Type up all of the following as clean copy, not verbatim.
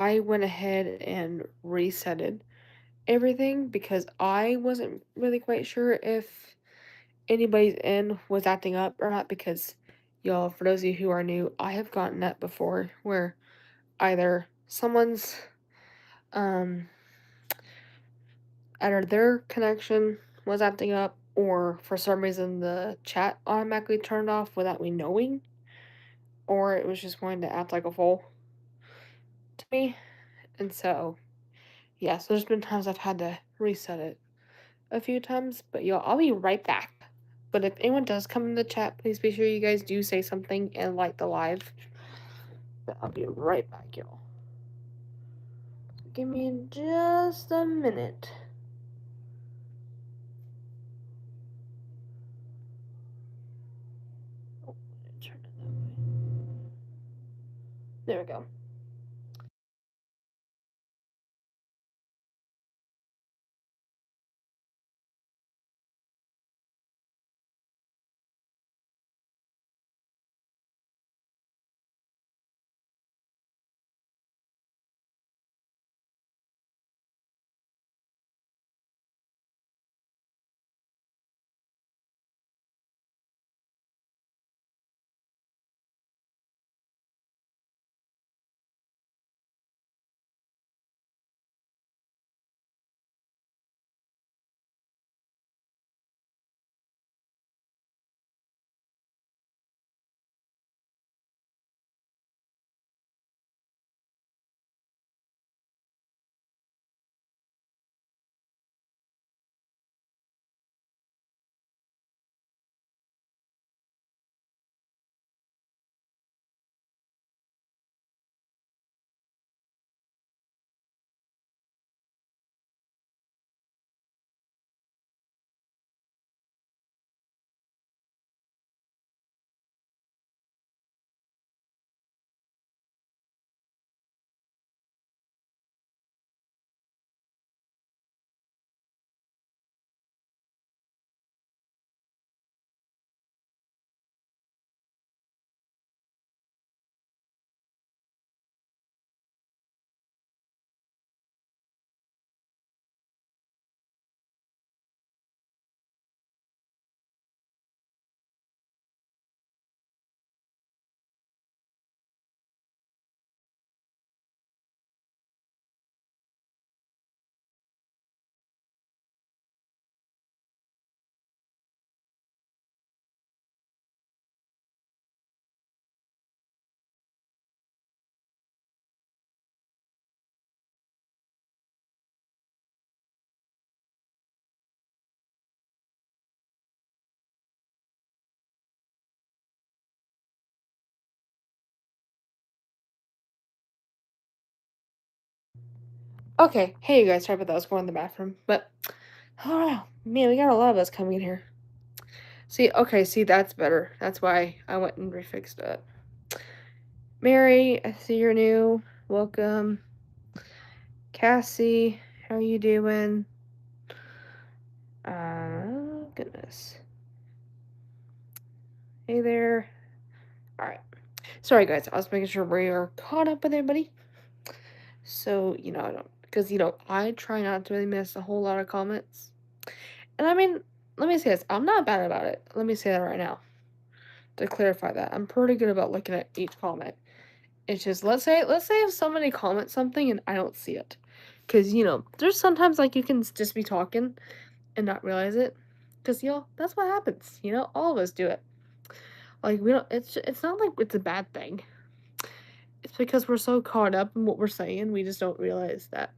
I went ahead and resetted everything because I wasn't really quite sure if anybody's in was acting up or not because y'all, for those of you who are new, I have gotten that before where either um either their connection was acting up or for some reason the chat automatically turned off without me knowing, or it was just going to act like a fool to me. And so yeah, so there's been times I've had to reset it a few times, but y'all, I'll be right back. But if anyone does come in the chat, please be sure you guys do say something and like the live. But I'll be right back, y'all. Give me just a minute. Oh, turn it that way. There we go. Okay, hey you guys, sorry about that. I was going to the bathroom, but oh man, we got a lot of us coming in here. See, okay, see that's better. That's why I went and refixed it. Mary, I see you're new. Welcome. Cassie, how are you doing? Goodness. Hey there. Alright. Sorry, guys. I was making sure we are caught up with everybody. So, I don't. Because, I try not to really miss a whole lot of comments. And I mean, let me say this. I'm not bad about it. Let me say that right now. To clarify that. I'm pretty good about looking at each comment. It's just, let's say if somebody comments something and I don't see it. Because, there's sometimes, like, you can just be talking and not realize it. Because, that's what happens. All of us do it. Like, we don't, it's not like it's a bad thing. It's because we're so caught up in what we're saying, we just don't realize that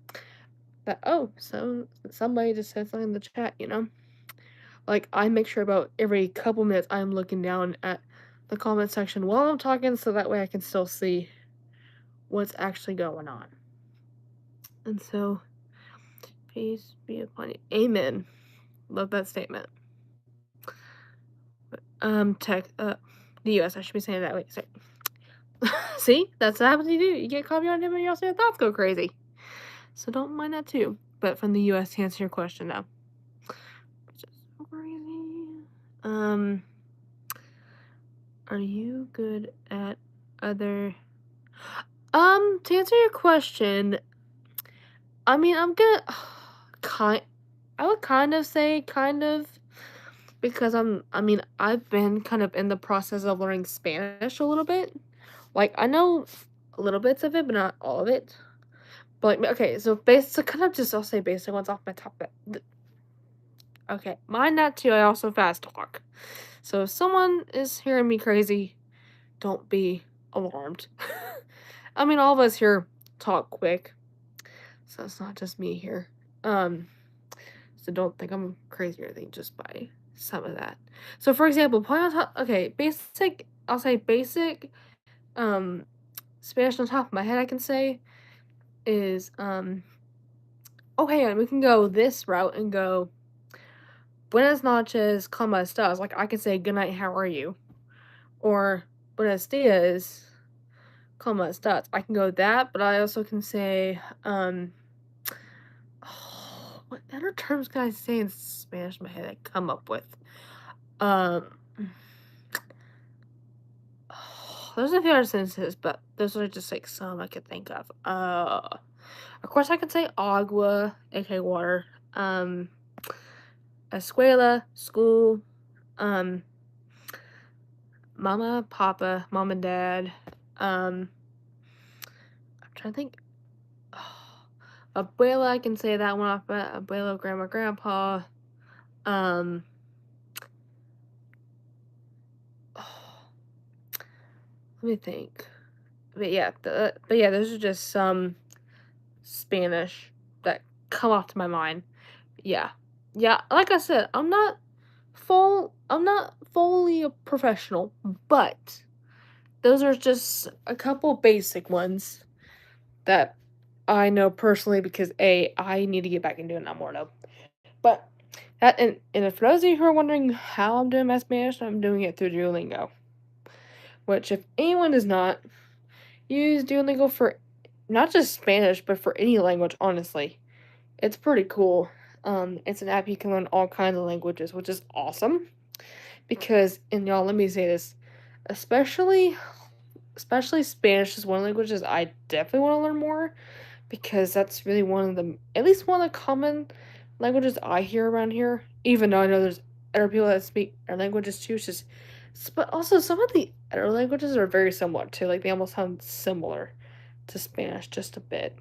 oh, so somebody just said something in the chat. Like I make sure about every couple minutes I'm looking down at the comment section while I'm talking so that way I can still see what's actually going on. And so peace be upon you. Amen. Love that statement. Tech the US, I should be saying it that way. Sorry. See? That's what happens you do. You get copyrighted and everybody else your thoughts go crazy. So don't mind that too. But from the US to answer your question now. Which is so crazy. Are you good at other To answer your question, I mean, I'm gonna kind I would kind of say kind of because I mean, I've been kind of in the process of learning Spanish a little bit. Like, I know little bits of it, but not all of it. But like, okay, so basic, kind of just I'll say basic ones off my top. Okay, mind that too. I also fast talk. So if someone is hearing me crazy, don't be alarmed. I mean, all of us here talk quick, so it's not just me here. Um, so don't think I'm crazy or anything just by some of that. So for example, point on top. Okay, basic. I'll say basic. Um, Spanish on top of my head. I can say is okay, and we can go this route and go buenas noches, ¿cómo estás? Like I can say good night, how are you? Or buenos dias, ¿cómo estás? I can go that, but I also can say what other terms can I say in Spanish in my head I come up with? Um there's a few other sentences, but those are just like some I could think of. Of course I could say agua, aka water. Escuela, school, um, mama, papa, mom and dad. Um, I'm trying to think. Abuela, I can say that one off, but abuelo, grandma, grandpa. Um, let me think. But yeah, those are just some Spanish that come off to my mind. Yeah, yeah. Like I said, I'm not fully a professional, but those are just a couple basic ones that I know personally because I need to get back into it now more though. But that and for those of you who are wondering how I'm doing my Spanish, I'm doing it through Duolingo. Which if anyone does not use Duolingo for not just Spanish, but for any language, honestly. It's pretty cool. It's an app you can learn all kinds of languages, which is awesome. Because and y'all, let me say this, especially especially Spanish is one of the languages I definitely want to learn more because that's really one of the at least one of the common languages I hear around here. Even though I know there's other people that speak other languages too, it's just but also some of the other languages are very similar too. Like they almost sound similar to Spanish just a bit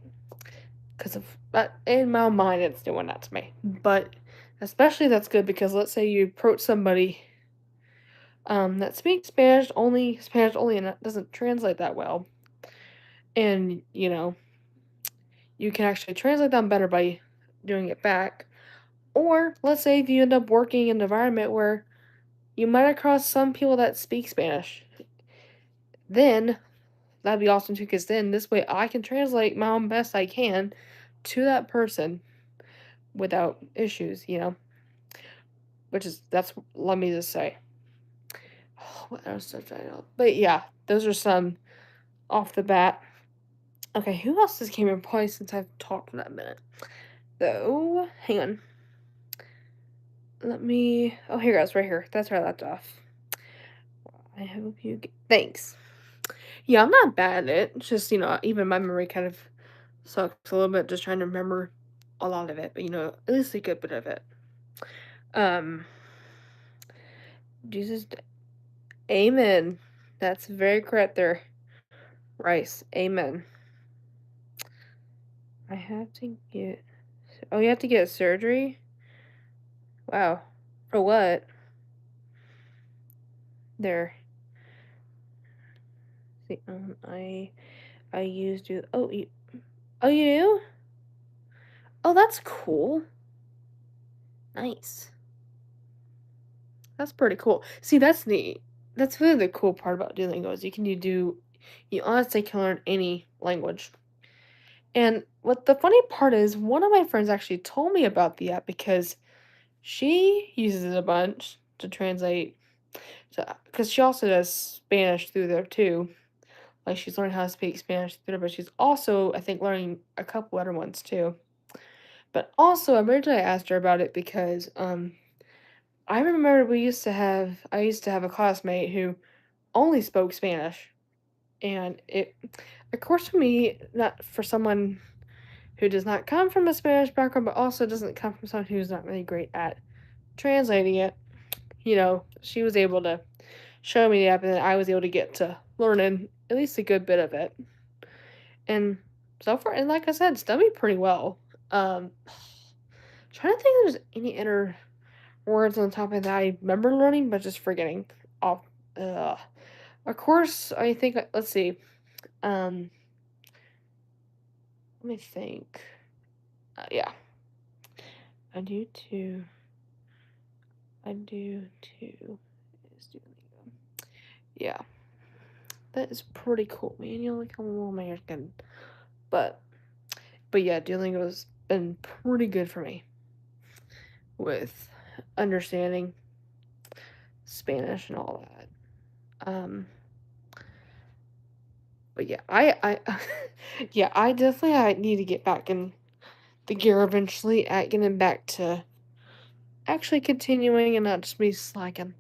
because of that. In my mind, it's doing that to me. But especially that's good because let's say you approach somebody that speaks Spanish only, and it doesn't translate that well, and you can actually translate them better by doing it back. Or let's say if you end up working in an environment where you might across some people that speak Spanish, then that'd be awesome too, because then this way I can translate my own best I can to that person without issues, Which is that's let me just say. What else did I know? But yeah, those are some off the bat. Okay, who else has came in play since I've talked for that minute? Though, hang on. Let me. Oh, here it goes, right here. That's where I left off. I hope you get. Thanks. Yeah, I'm not bad at it. It's just, even my memory kind of sucks a little bit just trying to remember a lot of it, but, at least a good bit of it. Um, Jesus. Amen. That's very correct there, Rice. Amen. I have to get. Oh, you have to get surgery? Wow. For what? There. See, I used you. Oh, you do? Oh, that's cool. Nice. That's pretty cool. See, that's neat. That's really the cool part about Duolingo is you honestly can learn any language. And what the funny part is, one of my friends actually told me about the app because she uses it a bunch to translate, because she also does Spanish through there too. Like she's learning how to speak Spanish through there, but she's also, I think, learning a couple other ones too. But also, originally I asked her about it because I remember I used to have a classmate who only spoke Spanish. And it, of course, for me, not for someone who does not come from a Spanish background, but also doesn't come from someone who's not really great at translating it, she was able to show me the app, and then I was able to get to learning at least a good bit of it. And so far, and like I said, it's done me pretty well. Trying to think if there's any inner words on the top of that I remember learning, but just forgetting off. Uh, of course, I think, let's see. Um, Let me think. Yeah, I do too. I do too. Is Duolingo. Yeah, that is pretty cool, man. You like how little American, but yeah, Duolingo's been pretty good for me with understanding Spanish and all that. But yeah, yeah, I definitely I need to get back in the gear eventually at getting back to actually continuing and not just be slacking.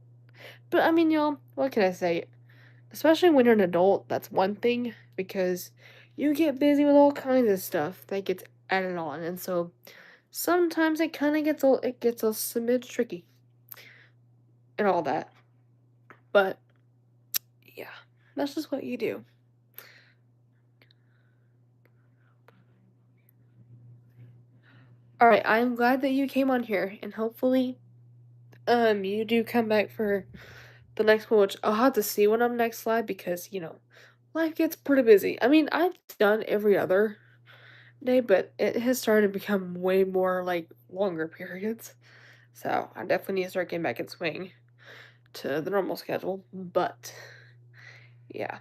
But I mean, y'all, what can I say? Especially when you're an adult, that's one thing because you get busy with all kinds of stuff that gets added on, and so sometimes it kind of gets a smidge tricky and all that. But yeah, that's just what you do. All right, I'm glad that you came on here, and hopefully, you do come back for the next one, which I'll have to see when I'm next live because life gets pretty busy. I mean, I've done every other day, but it has started to become way more like longer periods. So I definitely need to start getting back in swing to the normal schedule. But yeah,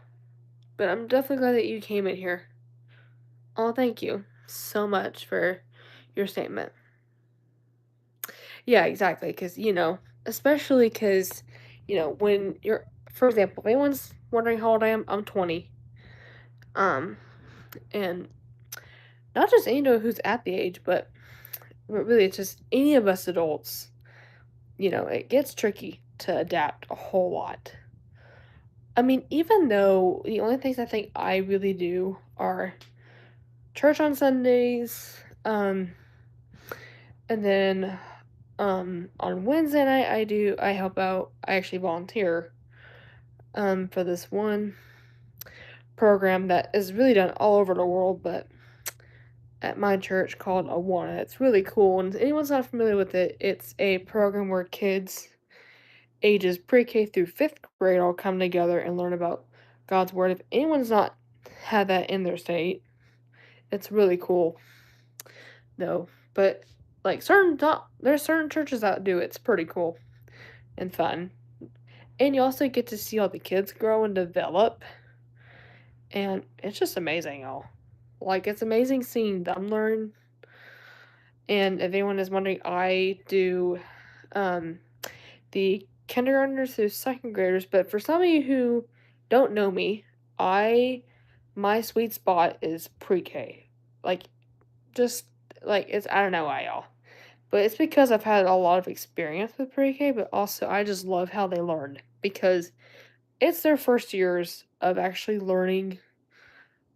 but I'm definitely glad that you came in here. Oh, thank you so much for your statement. Yeah, exactly. Because, especially because, when you're, for example, if anyone's wondering how old I am, I'm 20. Um, and not just anyone who's at the age, but really it's just any of us adults, it gets tricky to adapt a whole lot. I mean, even though the only things I think I really do are church on Sundays, and then on Wednesday night I help out. I actually volunteer for this one program that is really done all over the world, but at my church called Awana. It's really cool, and if anyone's not familiar with it, it's a program where kids ages pre-K through 5th grade all come together and learn about God's word. If anyone's not had that in their state, it's really cool though. But like there's certain churches that do it. It's pretty cool and fun. And you also get to see all the kids grow and develop. And it's just amazing, y'all. Like, it's amazing seeing them learn. And if anyone is wondering, I do um, the kindergartners through second graders. But for some of you who don't know me, my sweet spot is pre-K. Like, just like it's I don't know why, y'all. But it's because I've had a lot of experience with pre-K, but also I just love how they learn because it's their first years of actually learning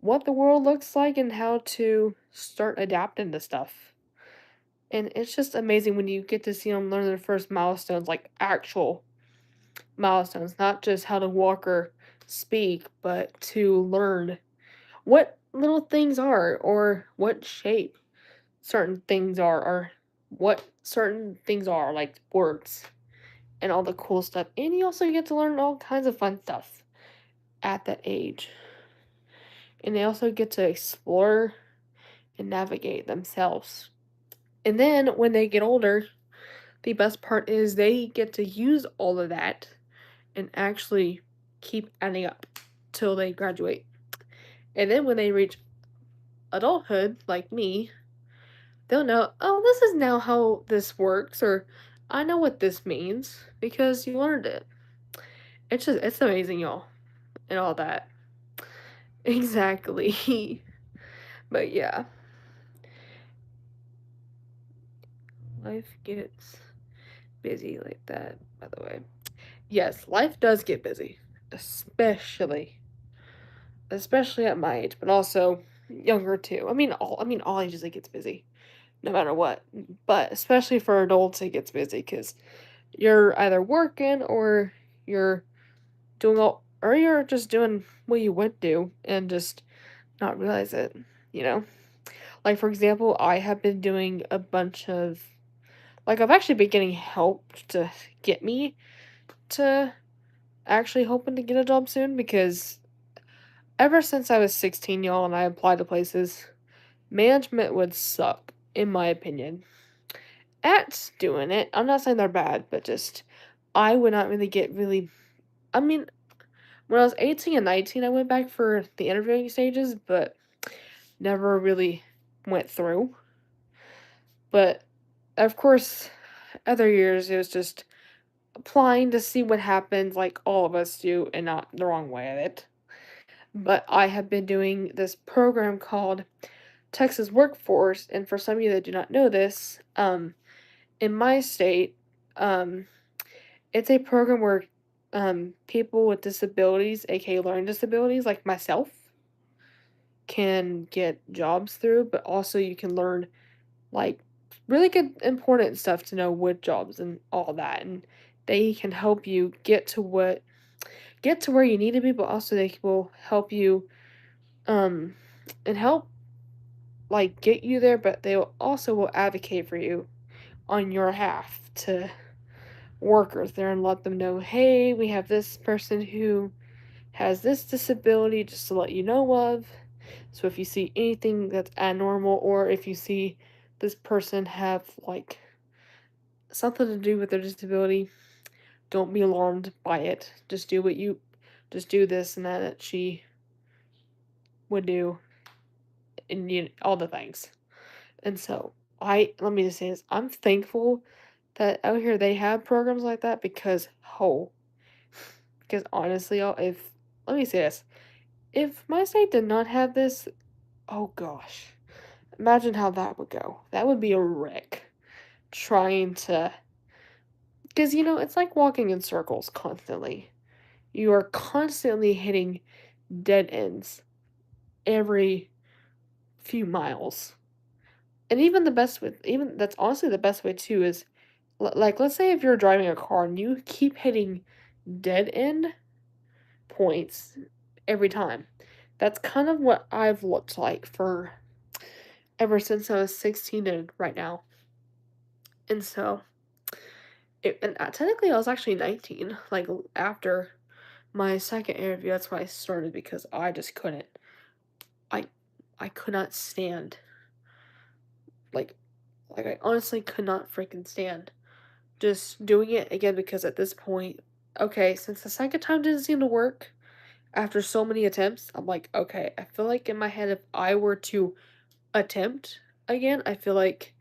what the world looks like and how to start adapting to stuff. And it's just amazing when you get to see them learn their first milestones, like actual milestones, not just how to walk or speak, but to learn what little things are or what shape certain things are or what certain things are, like words and all the cool stuff. And you also get to learn all kinds of fun stuff at that age. And they also get to explore and navigate themselves. And then when they get older, the best part is they get to use all of that and actually keep adding up till they graduate. And then when they reach adulthood, like me, they'll know, oh, this is now how this works, or I know what this means because you learned it. It's amazing, y'all, and all that. Exactly. But yeah, life gets busy like that, by the way. Yes, life does get busy, especially especially at my age, but also younger too. All ages it gets busy, no matter what. But especially for adults, it gets busy because you're either working or you're or you're just doing what you would do and just not realize it, you know? Like, for example, I have been doing a bunch of, I've actually been getting help to get me to actually hoping to get a job soon because ever since I was 16, y'all, and I applied to places, management would suck, in my opinion, at doing it. I'm not saying they're bad, but just I would not really get really. I mean, when I was 18 and 19, I went back for the interviewing stages, but never really went through. But of course, other years it was just applying to see what happens, like all of us do, and not the wrong way of it. But I have been doing this program called Texas Workforce, and for some of you that do not know this, in my state, um, it's a program where people with disabilities, aka learning disabilities, like myself, can get jobs through, but also you can learn like really good important stuff to know with jobs and all that. And they can help you get to where you need to be, but also they will help you um and help get you there, but they will also will advocate for you on your half to workers there and let them know, hey, we have this person who has this disability just to let you know of. So if you see anything that's abnormal or if you see this person have something to do with their disability, don't be alarmed by it. Just do this and that she would do and all the things. And so let me just say this, I'm thankful that out here they have programs like that because honestly, y'all, if let me say this, if my state did not have this, oh gosh, imagine how that would go. That would be a wreck trying to, because it's like walking in circles constantly. You are constantly hitting dead ends every few miles. And even that's honestly the best way too is let's say if you're driving a car and you keep hitting dead end points every time. That's kind of what I've looked like for ever since I was 16 to right now. And so, technically I was actually 19, after my second interview. That's why I started because I just couldn't. I I could not stand like I honestly could not freaking stand just doing it again because at this point, okay, since the second time didn't seem to work after so many attempts, I'm like, okay, I feel like in my head if I were to attempt again, I feel like,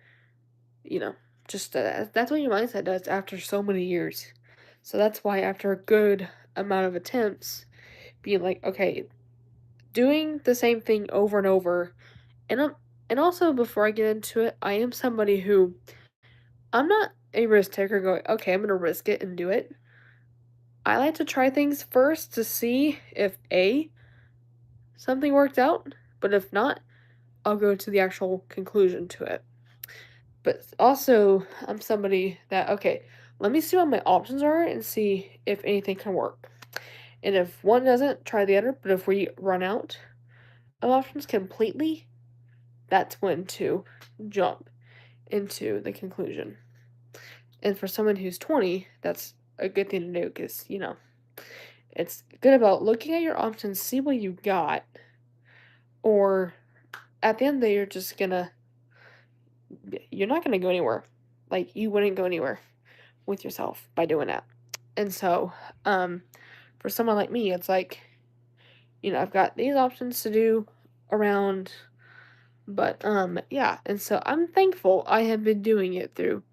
you know, just that's what your mindset does after so many years. So that's why after a good amount of attempts, being like, okay, doing the same thing over and over, and and also before I get into it, I am somebody who I'm not a risk taker going, okay, I'm gonna risk it and do it. I like to try things first to see if something worked out, but if not, I'll go to the actual conclusion to it. But also, I'm somebody that, okay, let me see what my options are and see if anything can work. And if one doesn't, try the other. But if we run out of options completely, that's when to jump into the conclusion. And for someone who's 20, that's a good thing to do because, it's good about looking at your options, see what you got, or at the end of the day, you're not gonna go anywhere. Like, you wouldn't go anywhere with yourself by doing that. And so, um, for someone like me, it's like, I've got these options to do around, but yeah. And so I'm thankful I have been doing it through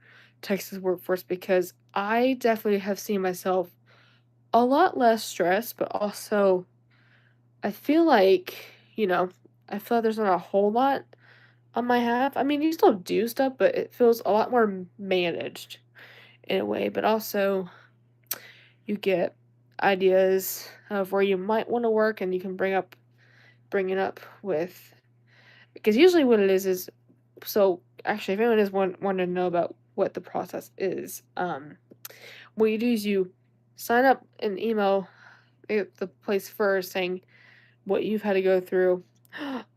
Texas Workforce because I definitely have seen myself a lot less stressed, but also I feel like, you know, I feel like there's not a whole lot on my half. I mean, you still do stuff, but it feels a lot more managed in a way, but also you get ideas of where you might want to work and you can bring up bring it up with, because usually what it is so actually if anyone is wanting to know about what the process is, what you do is you sign up and email the place first saying what you've had to go through.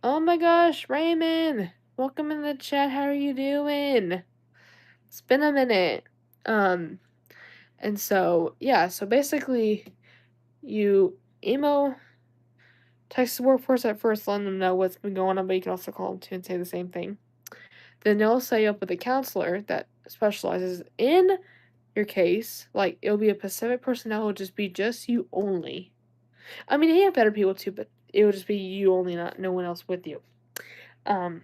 Oh my gosh, Raymond! Welcome in the chat. How are you doing? It's been a minute. Um, and so yeah, so basically you email text the workforce at first, letting them know what's been going on, but you can also call them too and say the same thing. Then they'll set you up with a counselor that specializes in your case. Like it'll be a Pacific personnel, it'll just be just you only. I mean, you have better people too, but it will just be you only, not no one else with you. Um,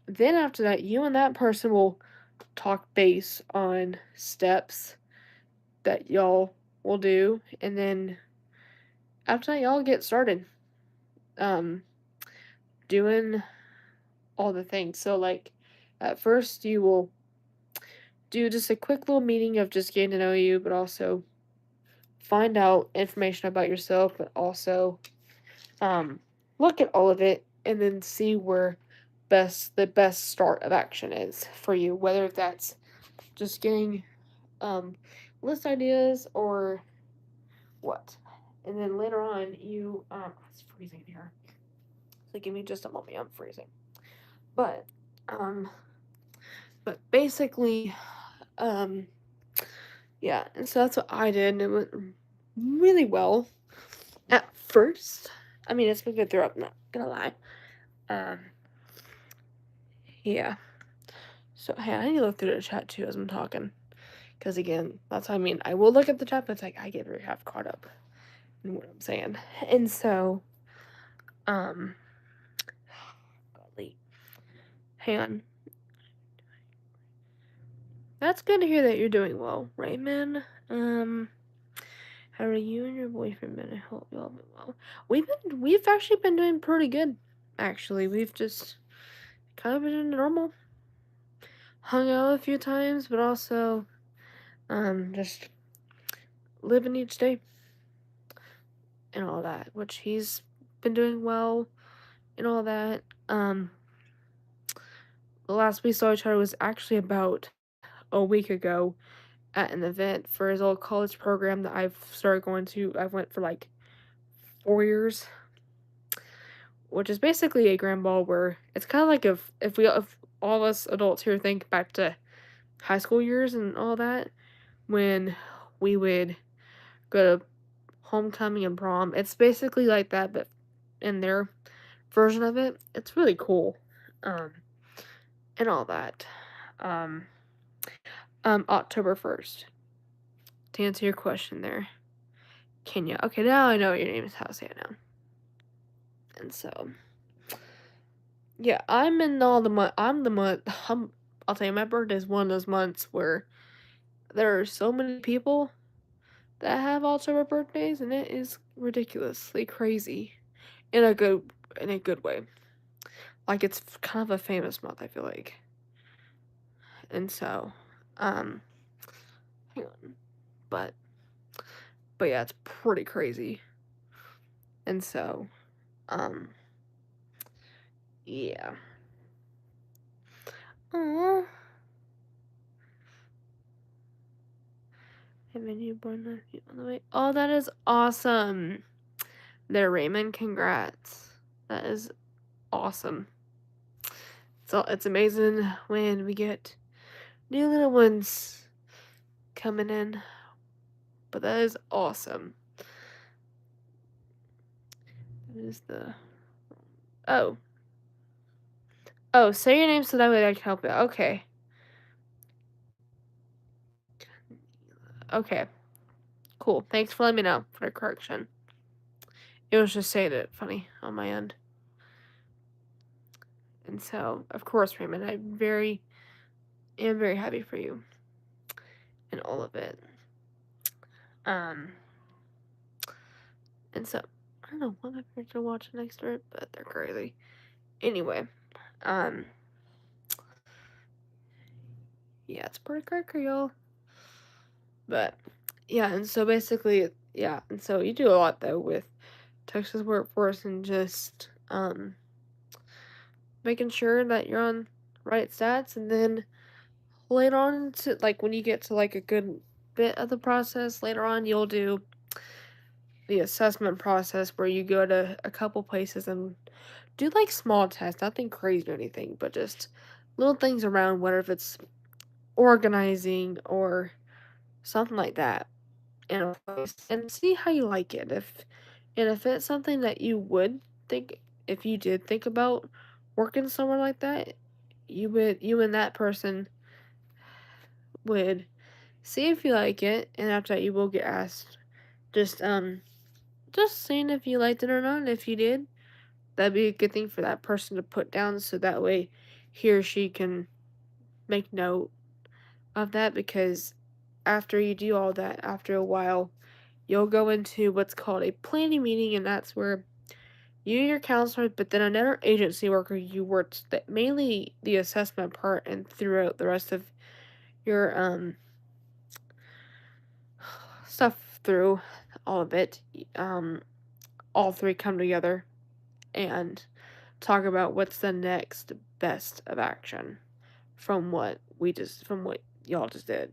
then after that, you and that person will talk base on steps that y'all will do, and then after that, y'all get started. Um, doing all the things. So like, at first you will do just a quick little meeting of just getting to know you, but also find out information about yourself, but also um, look at all of it and then see where the best start of action is for you, whether that's just getting um, list ideas or what. And then later on, you it's freezing here, so give me just a moment. I'm freezing, but um, basically, um, yeah. And so that's what I did, and it went really well at first. I mean, it's been good throughout. I'm not gonna lie. Um, yeah. So, hey, I need to look through the chat too as I'm talking. Because, again, that's what I mean. I will look at the chat, but it's like I get very half caught up in what I'm saying. And so, um, golly. Hang on. That's good to hear that you're doing well, Raymond. How are you and your boyfriend been? I hope you all been well. We've actually been doing pretty good, actually. We've just kind of been normal. Hung out a few times, but also, just living each day and all that, which he's been doing well and all that. The last we saw each other was actually about a week ago at an event for his old college program that I've started going to. I've went for like 4 years, which is basically a grand ball where it's kind of like if all of us adults here think back to high school years and all that, when we would go to homecoming and prom. It's basically like that, but in their version of it. It's really cool. Um, and all that. Um, October 1st. To answer your question there. Kenya. Okay, now I know what your name is. How to say it now. And so, yeah, I'm in all the month. I'm the month. I'll tell you, my birthday is one of those months where there are so many people that have October birthdays, and it is ridiculously crazy in a good way. Like it's kind of a famous month. I feel like, and so, um, hang on, but yeah, it's pretty crazy. And so, um, yeah. Aww. Have a newborn nephew on the way. Oh, that is awesome. There, Raymond. Congrats. That is awesome. It's amazing when we get new little ones coming in. But that is awesome. That is the. Oh. Oh, say your name so that way I can help you. Okay. Okay. Cool. Thanks for letting me know for the correction. It was just saying it funny on my end. And so, of course, Raymond, I am very happy for you and all of it. And so, I don't know what my parents are watching next to it, but they're crazy. Anyway, yeah, it's pretty crazy, y'all. But, yeah, and so basically, yeah, and so you do a lot, though, with Texas workforce and just, um, making sure that you're on right stats, and then later on to like when you get to like a good bit of the process later on, you'll do the assessment process where you go to a couple places and do like small tests, nothing crazy or anything, but just little things around, whether if it's organizing or something like that in a place, and see how you like it. If it's something that you would think, if you did think about working somewhere like that, you and that person would see if you like it, and after that you will get asked. Just just seeing if you liked it or not, and if you did, that'd be a good thing for that person to put down so that way he or she can make note of that, because after you do all that, after a while, you'll go into what's called a planning meeting, and that's where you and your counselor, but then another agency worker you worked that mainly the assessment part and throughout the rest of your stuff through all of it, all three come together and talk about what's the next best of action from what y'all just did.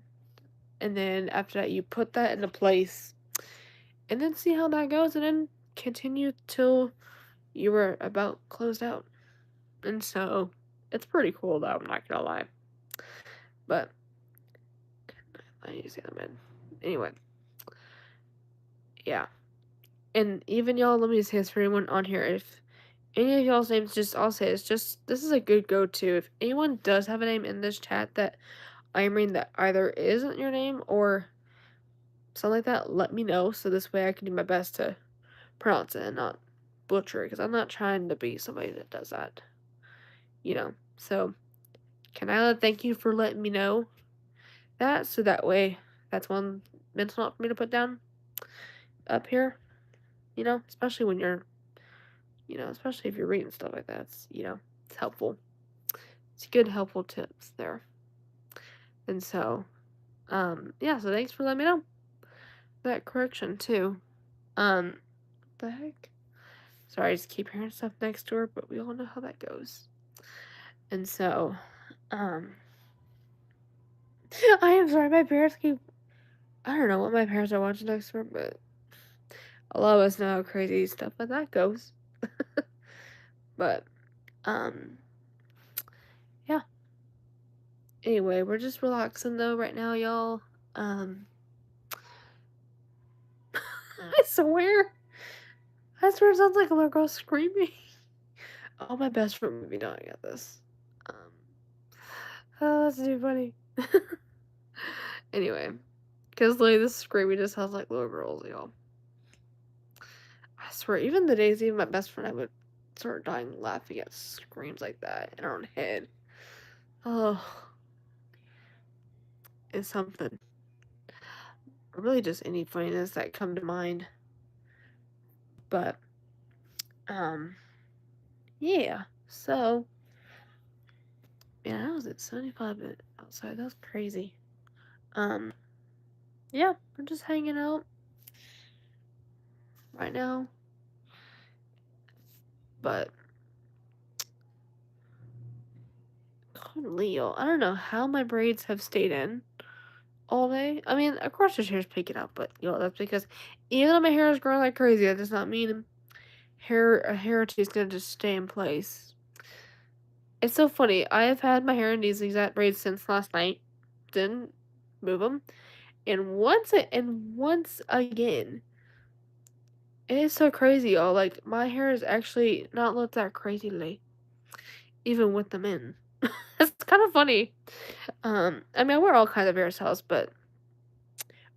And then after that you put that into place and then see how that goes, and then continue till you were about closed out. And so it's pretty cool though, I'm not gonna lie. But I need to see them in. Anyway, yeah. And even y'all, let me say this for anyone on here, if any of y'all's names, just I'll say it's just this is a good go to. If anyone does have a name in this chat that I am reading that either isn't your name or something like that, let me know so this way I can do my best to pronounce it and not butcher it, because I'm not trying to be somebody that does that. So can I thank you for letting me know that, so that way that's one mental note for me to put down up here, especially when you're, especially if you're reading stuff like that, it's helpful. It's good, helpful tips there. And so, yeah, so thanks for letting me know that correction too. The heck? Sorry, I just keep hearing stuff next door, but we all know how that goes. And so, um, I am sorry, my parents keep, I don't know what my parents are watching next door, but a lot of us know how crazy stuff like that goes. But, um, yeah. Anyway, we're just relaxing though right now, y'all. I swear. I swear it sounds like a little girl screaming. Oh, my best friend would be dying at this. Um, oh, that's too funny. Anyway, because like this screaming just sounds like little girls, y'all. I swear, even the days even my best friend I would start dying laughing at screams like that in her own head. Oh, it's something. Really, just any funniness that come to mind. But, yeah. So, yeah, I was at 75 minutes outside. That's crazy. Um, yeah, I'm just hanging out right now. But Leo, I don't know how my braids have stayed in all day. I mean, of course, your hair's picking up, but that's because even though my hair is growing like crazy, that does not mean a hair or two is gonna just stay in place. It's so funny. I have had my hair in these exact braids since last night. Didn't move them, and once again, it is so crazy. Y'all, like my hair is actually not looked that crazy today, even with them in. It's kind of funny. I mean, I wear all kinds of hairstyles, but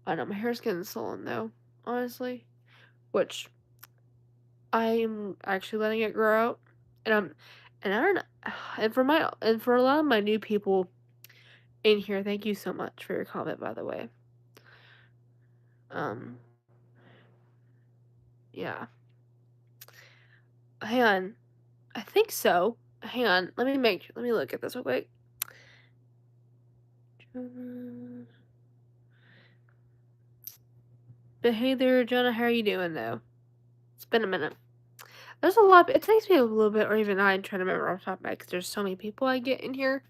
I know my hair's getting sullen though, honestly, which I'm actually letting it grow out, and and I don't know, and for a lot of my new people in here, thank you so much for your comment, by the way. Um, yeah, hang on, I think so. Hang on, let me look at this real quick. But hey there, Jonah, how are you doing though? It's been a minute. There's a lot it takes me a little bit, or even I try to remember off the top of my head, 'cause there's so many people I get in here,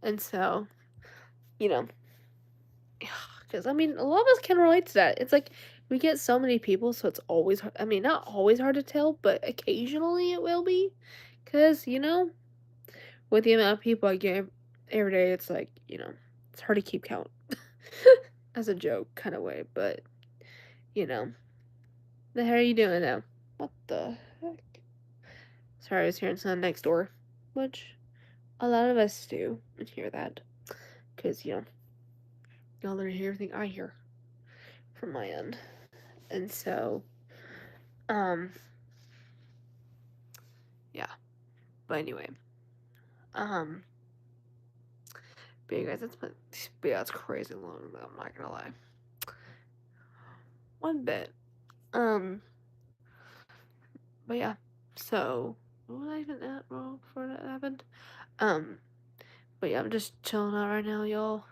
and so, you know, because I mean, a lot of us can relate to that. It's like, we get so many people, so it's always I mean, not always hard to tell, but occasionally it will be, because with the amount of people I get every day, it's like, it's hard to keep count. As a joke kinda way, but, you know. The hell are you doing now? What the heck? Sorry, I was hearing someone next door, which a lot of us do and hear that, because y'all don't hear everything I hear from my end, and so, um, yeah. But anyway, um, but you guys, but yeah, it's crazy long. I'm not gonna lie, one bit. Um, but yeah, so what was I even at wrong before that happened? Um, but yeah, I'm just chilling out right now, y'all.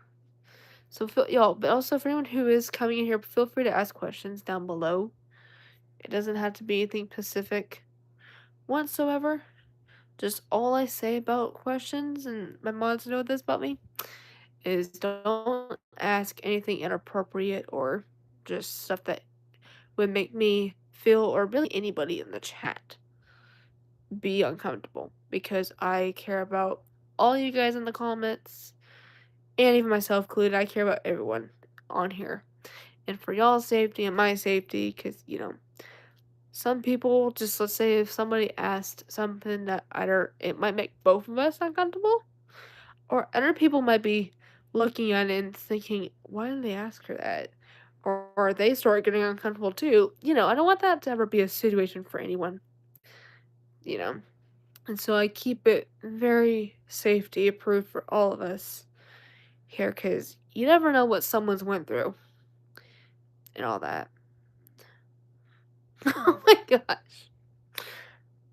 So y'all, but also for anyone who is coming in here, feel free to ask questions down below. It doesn't have to be anything specific whatsoever. Just all I say about questions, and my mods know this about me, is don't ask anything inappropriate or just stuff that would make me feel, or really anybody in the chat, be uncomfortable. Because I care about all you guys in the comments, and even myself included. I care about everyone on here. And for y'all's safety and my safety, because, some people, just let's say if somebody asked something that either it might make both of us uncomfortable, or other people might be looking at it and thinking, why did they ask her that? Or they start getting uncomfortable too. I don't want that to ever be a situation for anyone, you know. And so I keep it very safety approved for all of us here, because you never know what someone's went through and all that. Oh my gosh.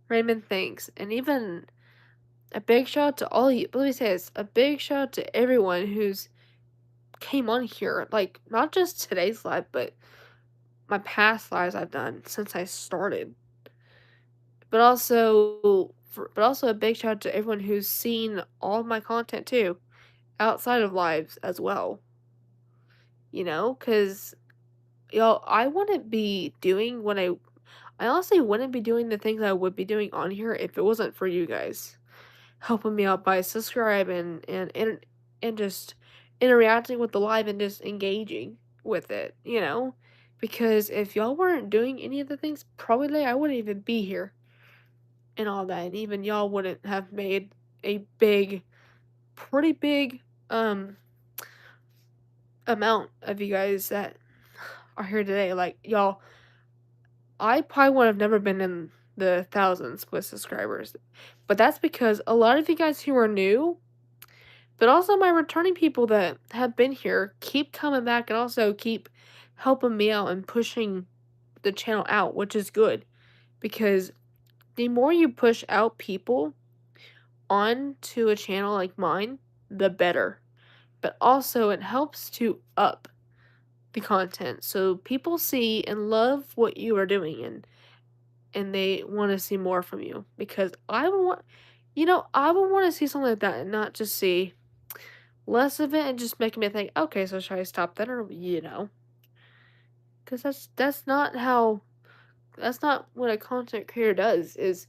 Raymond, thanks. And even a big shout out to all you. Let me say this: a big shout out to everyone who's came on here. Like, not just today's live, but my past lives I've done since I started. But also a big shout out to everyone who's seen all of my content too, outside of lives as well. Because y'all, I wouldn't be doing I honestly wouldn't be doing the things I would be doing on here if it wasn't for you guys helping me out by subscribing and just interacting with the live and just engaging with it. Because if y'all weren't doing any of the things, probably I wouldn't even be here and all that, and even y'all wouldn't have made a pretty big um amount of you guys that are here today. Like, y'all, I probably would have never been in the thousands with subscribers, but that's because a lot of you guys who are new, but also my returning people that have been here, keep coming back and also keep helping me out and pushing the channel out, which is good, because the more you push out people onto a channel like mine, the better. But also it helps to up the content, so people see and love what you are doing, and they want to see more from you, because I would want to see something like that and not just see less of it and just making me think, okay, so should I stop that, or because that's not what a content creator does, is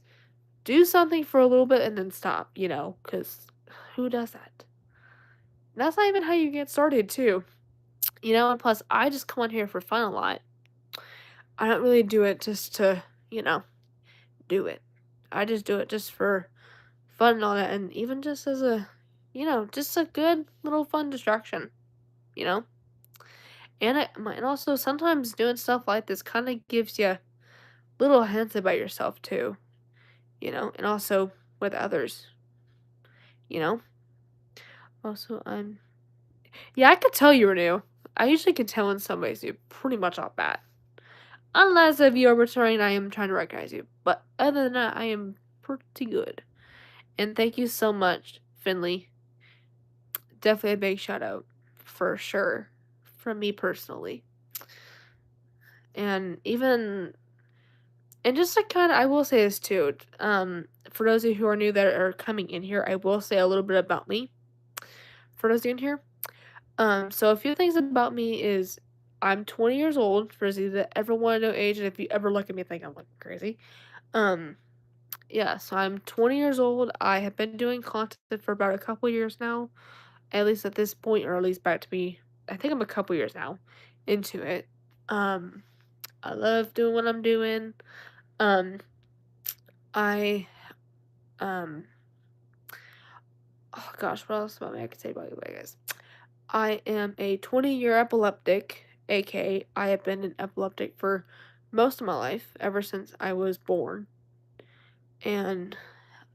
do something for a little bit and then stop, because who does that? That's not even how you get started too, and plus I just come on here for fun a lot. I don't really do it just to, do it. I just do it just for fun and all that, and even just as just a good little fun distraction, you know? And also sometimes doing stuff like this kind of gives you little hints about yourself too, and also with others, you know? Also, yeah, I could tell you were new. I usually can tell when somebody's new pretty much off bat. Unless if you're returning, I am trying to recognize you. But other than that, I am pretty good. And thank you so much, Finley. Definitely a big shout out for sure from me personally. And even And just to kinda I will say this too, for those of you who are new that are coming in here, I will say a little bit about me for those of you in here. So a few things about me is I'm 20 years old, for those of you that ever wanna know age, and if you ever look at me and think I'm looking crazy. Um, yeah, so I'm 20 years old. I have been doing content for about a couple years now, at least at this point, or at least back to me. I think I'm a couple years now into it. Um, I love doing what I'm doing. Um, I um oh gosh, what else about me I could say about you guys? I am a 20-year epileptic, aka I have been an epileptic for most of my life, ever since I was born. And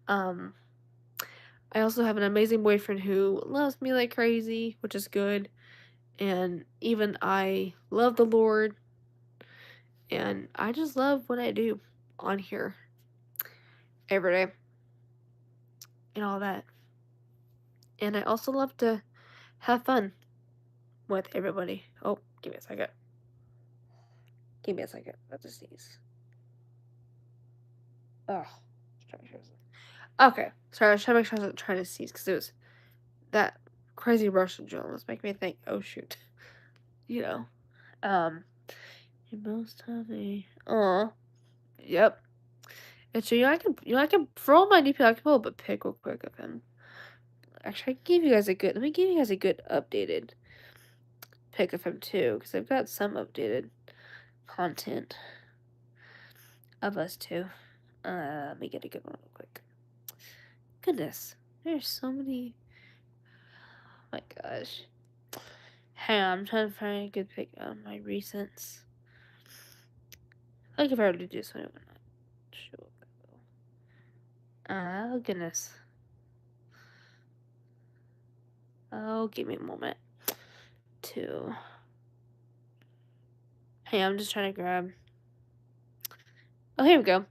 um I also have an amazing boyfriend who loves me like crazy, which is good. And even I love the Lord, and I just love what I do on here every day and all that. And I also love to have fun with everybody. Oh, give me a second. Give me a second. Let's just sneeze. Oh, okay. Sorry, I was trying to make sure I wasn't trying to sneeze because it was that crazy Russian drill was making me think, oh shoot. You know. Um you most have a yep. And so I can for all my new people I can pull up a pic real quick of him. Actually I can give you guys a good let me give you guys a good updated pic of him too, because I've got some updated content of us too. Let me get a good one real quick. Goodness. There's so many oh my gosh. Hang on, I'm trying to find a good pic of my recents. I think if I were to do this one, it would not show up that well. Oh, goodness. Oh, give me a moment. To. Hey, I'm just trying to grab. Oh, here we go.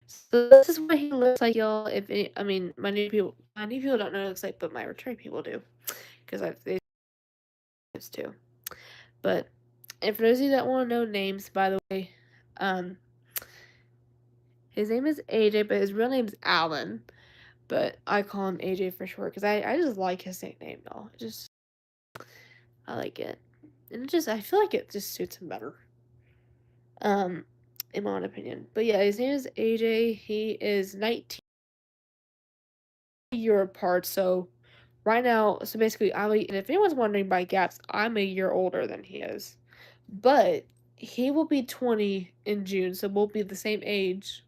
So this is what he looks like, y'all. If any, I mean, my new people don't know what it looks like, but my return people do, because I've they this too. But, and for those of you that want to know names, by the way, um, his name is AJ, but his real name is Alan. But I call him AJ for short because I just like his nickname, y'all. I like it. And I feel like it just suits him better. Um, in my own opinion. But yeah, his name is AJ. He is 19 year apart. So right now, so basically, and if anyone's wondering by gaps, I'm a year older than he is. But he will be 20 in June, so we'll be the same age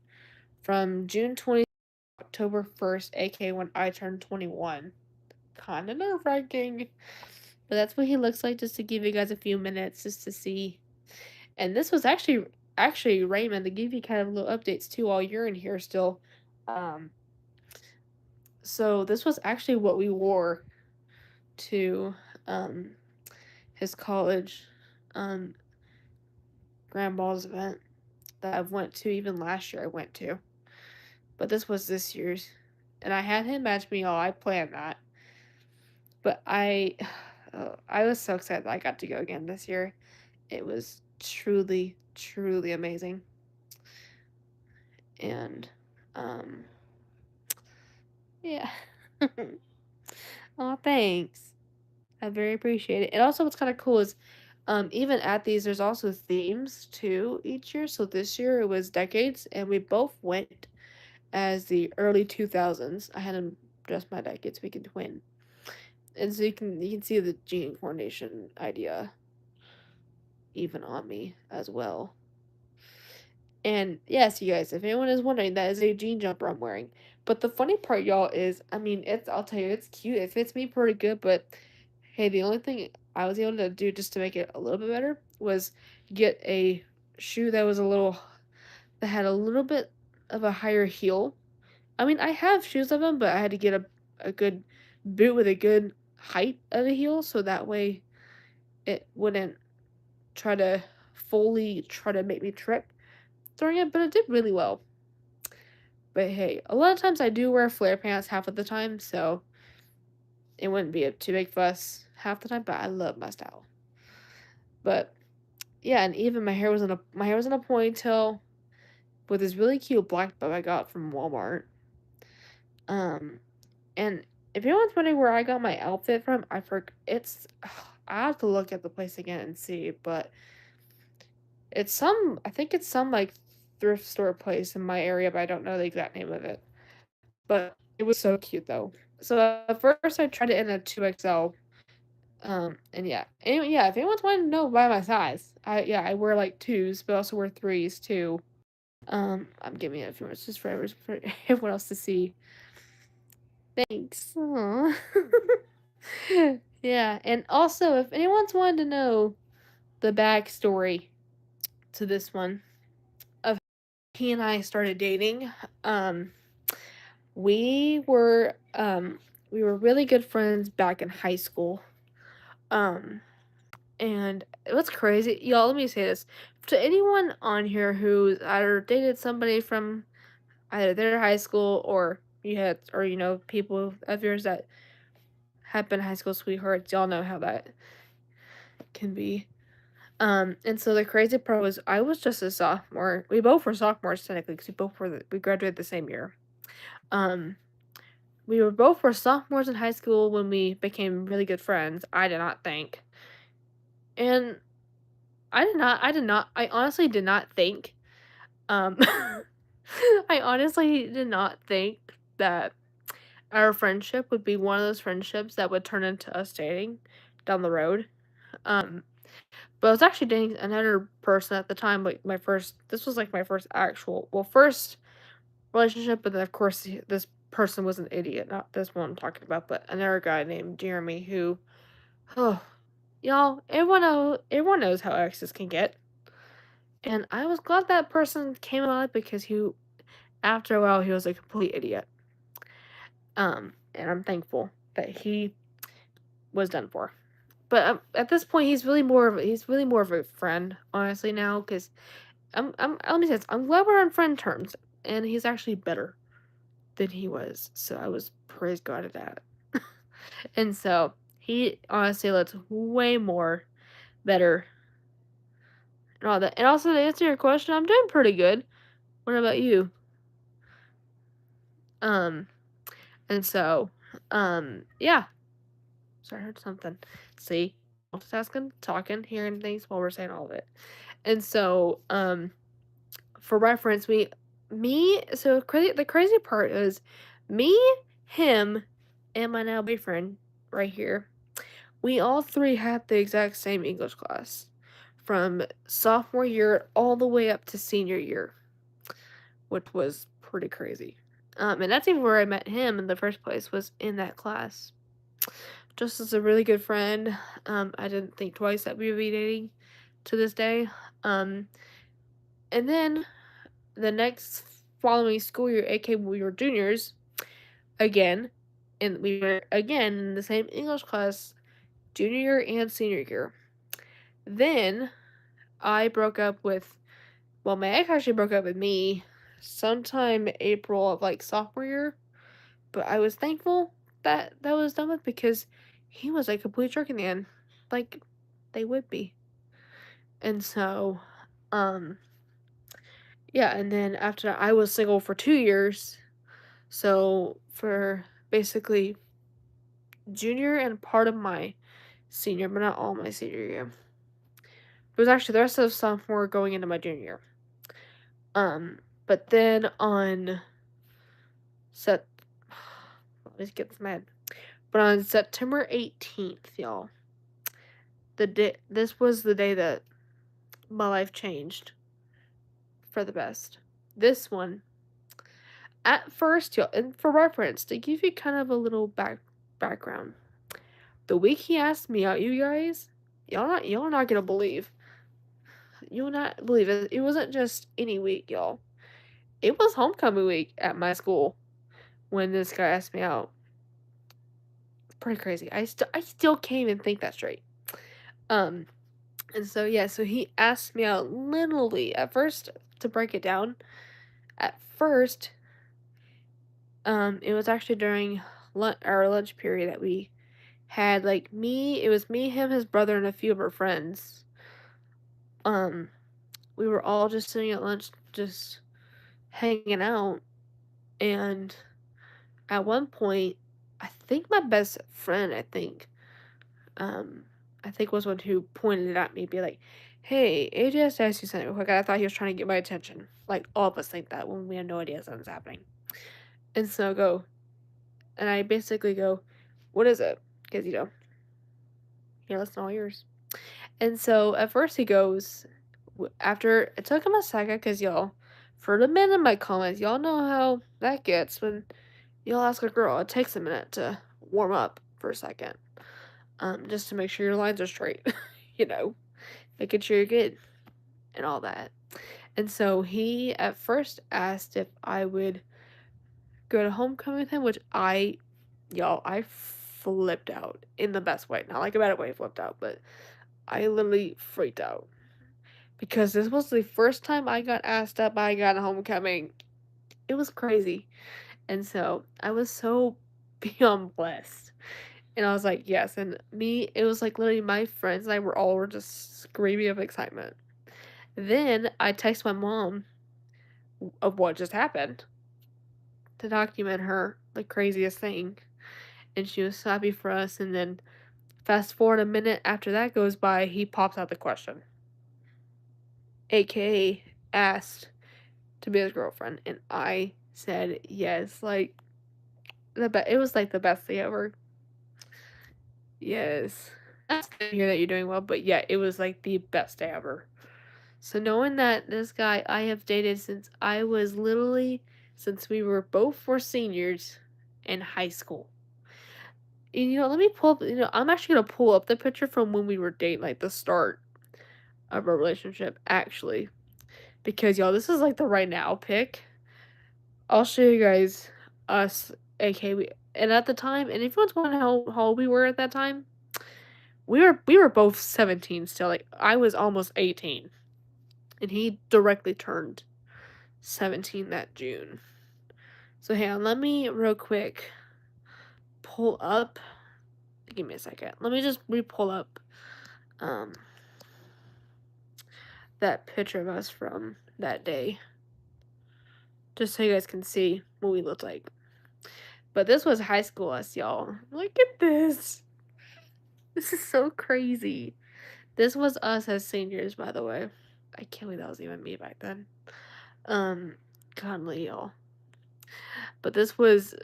from June 20th to October 1st, aka when I turn 21. Kinda nerve wracking. But that's what he looks like, just to give you guys a few minutes just to see. And this was actually Raymond to give you kind of little updates too while you're in here still. Um, so this was actually what we wore to um his college um grand balls event that I went to even last year I went to. But this was this year's. And I had him match me all. I planned that. But I was so excited that I got to go again this year. It was truly, truly amazing. And um yeah. Oh, thanks. I very appreciate it. And also what's kind of cool is even at these there's also themes too each year. So this year it was decades and we both went as the early 2000s. I had him dress my decades so we could twin. And so you can see the gene coordination idea even on me as well. And yes, you guys, if anyone is wondering, that is a jean jumper I'm wearing. But the funny part, y'all, is I mean, I'll tell you, it's cute. It fits me pretty good, but hey, the only thing I was able to do just to make it a little bit better was get a shoe that had a little bit of a higher heel. I mean, I have shoes of them, but I had to get a good boot with a good height of a heel so that way it wouldn't try to fully try to make me trip during it, but it did really well. But hey, a lot of times I do wear flare pants half of the time, so it wouldn't be a too big fuss half the time, but I love my style. But yeah, and even my hair was in a ponytail with this really cute black bow I got from Walmart. Um, and if anyone's wondering where I got my outfit from, it's I have to look at the place again and see, but I think it's some like thrift store place in my area, but I don't know the exact name of it. But it was so cute though. So at first I tried it in a 2XL. And yeah. Anyway, yeah, if anyone's wanting to know by my size, I wear like twos, but I also wear threes too. I'm giving it a few minutes just for everyone else to see. Thanks. Aw. Yeah, and also if anyone's wanted to know the backstory to this one of he and I started dating, um, we were um we were really good friends back in high school. Um, and what's crazy, y'all, let me say this. To anyone on here who's either dated somebody from either their high school or people of yours that have been high school sweethearts, y'all know how that can be. And so the crazy part was I was just a sophomore. We both were sophomores technically because we graduated the same year. Um, we were sophomores in high school when we became really good friends. I did not think, and I honestly did not think. Um, I honestly did not think that our friendship would be one of those friendships that would turn into us dating down the road. Um, but I was actually dating another person at the time, like this was like my first first relationship, but then of course this person was an idiot, not this one I'm talking about, but another guy named Jeremy who, oh, y'all, everyone knows how exes can get. And I was glad that person came out because after a while, he was a complete idiot. And I'm thankful that he was done for. But at this point, he's really more of a friend, honestly now. Because let me say this, I'm glad we're on friend terms, and he's actually better than he was. So I was praise God at that. And so he honestly looks way more better and all that. And also to answer your question, I'm doing pretty good. What about you? Um, and so, yeah. Sorry, I heard something. See, multitasking, talking, hearing things while we're saying all of it. And so, for reference, the crazy part is me, him, and my now boyfriend right here. We all three had the exact same English class from sophomore year all the way up to senior year, which was pretty crazy. And that's even where I met him in the first place, was in that class. Just as a really good friend, I didn't think twice that we would be dating to this day. Um, and then the next following school year, aka when we were juniors, again, and we were again in the same English class, junior year and senior year. Then I broke up with, well, my ex actually broke up with me sometime April of like sophomore year, but I was thankful that that was done with because he was a complete jerk in the end. Like, they would be. And so, um, yeah, and then after that, I was single for 2 years. So, for basically junior and part of my senior, but not all my senior year. It was actually the rest of sophomore going into my junior year. But then on set, let me get this mad. But on September 18th, y'all, this was the day that my life changed for the best. This one, at first, y'all, and for reference, to give you kind of a little background, the week he asked me out, you guys, y'all not gonna believe. You'll not believe it. It wasn't just any week, y'all. It was homecoming week at my school when this guy asked me out. It's pretty crazy. I still can't even think that straight. Um, and so yeah, so he asked me out literally at first, to break it down. At first, it was actually during our lunch period that we had, like, it was me, him, his brother, and a few of our friends. Um, we were all just sitting at lunch, just hanging out, and at one point, I think my best friend, um, I think was one who pointed it at me, be like, "Hey, AJ has to ask you something real quick." I thought he was trying to get my attention. Like all of us think that when we have no idea something's happening. And so I go, and I basically go, "What is it?" Because here, listen, all yours. And so at first he goes, after it took him a second, because y'all, for the men in my comments, y'all know how that gets when y'all ask a girl. It takes a minute to warm up for a second, just to make sure your lines are straight, you know, making sure you're good and all that. And so he at first asked if I would go to homecoming with him, which I flipped out in the best way. Not like a bad way, flipped out, but I literally freaked out because this was the first time I got asked up by a guy at homecoming. It was crazy. And so I was so beyond blessed. And I was like, yes. And me, it was like literally my friends and I were just screaming of excitement. Then I text my mom of what just happened to document her the craziest thing. And she was so happy for us. And then fast forward a minute after that goes by, he pops out the question, aka asked to be his girlfriend, and I said yes. Like it was like the best thing ever. Yes, that's good to hear that you're doing well. But yeah, it was like the best day ever. So knowing that this guy I have dated since I was literally since we were both were seniors in high school. And let me pull up. I'm actually gonna pull up the picture from when we were dating, like the start of our relationship, actually, because y'all, this is like the right now pic. I'll show you guys us, aka and at the time, and if anyone's wondering how old we were at that time, we were both 17 still. Like I was almost 18, and he directly turned 17 that June. So hang on, let me real quick pull up. Give me a second. Let me just re-pull up um that picture of us from that day, just so you guys can see what we looked like. But this was high school us, y'all. Look at this. This is so crazy. This was us as seniors, by the way. I can't believe that was even me back then. Godly, y'all. But this was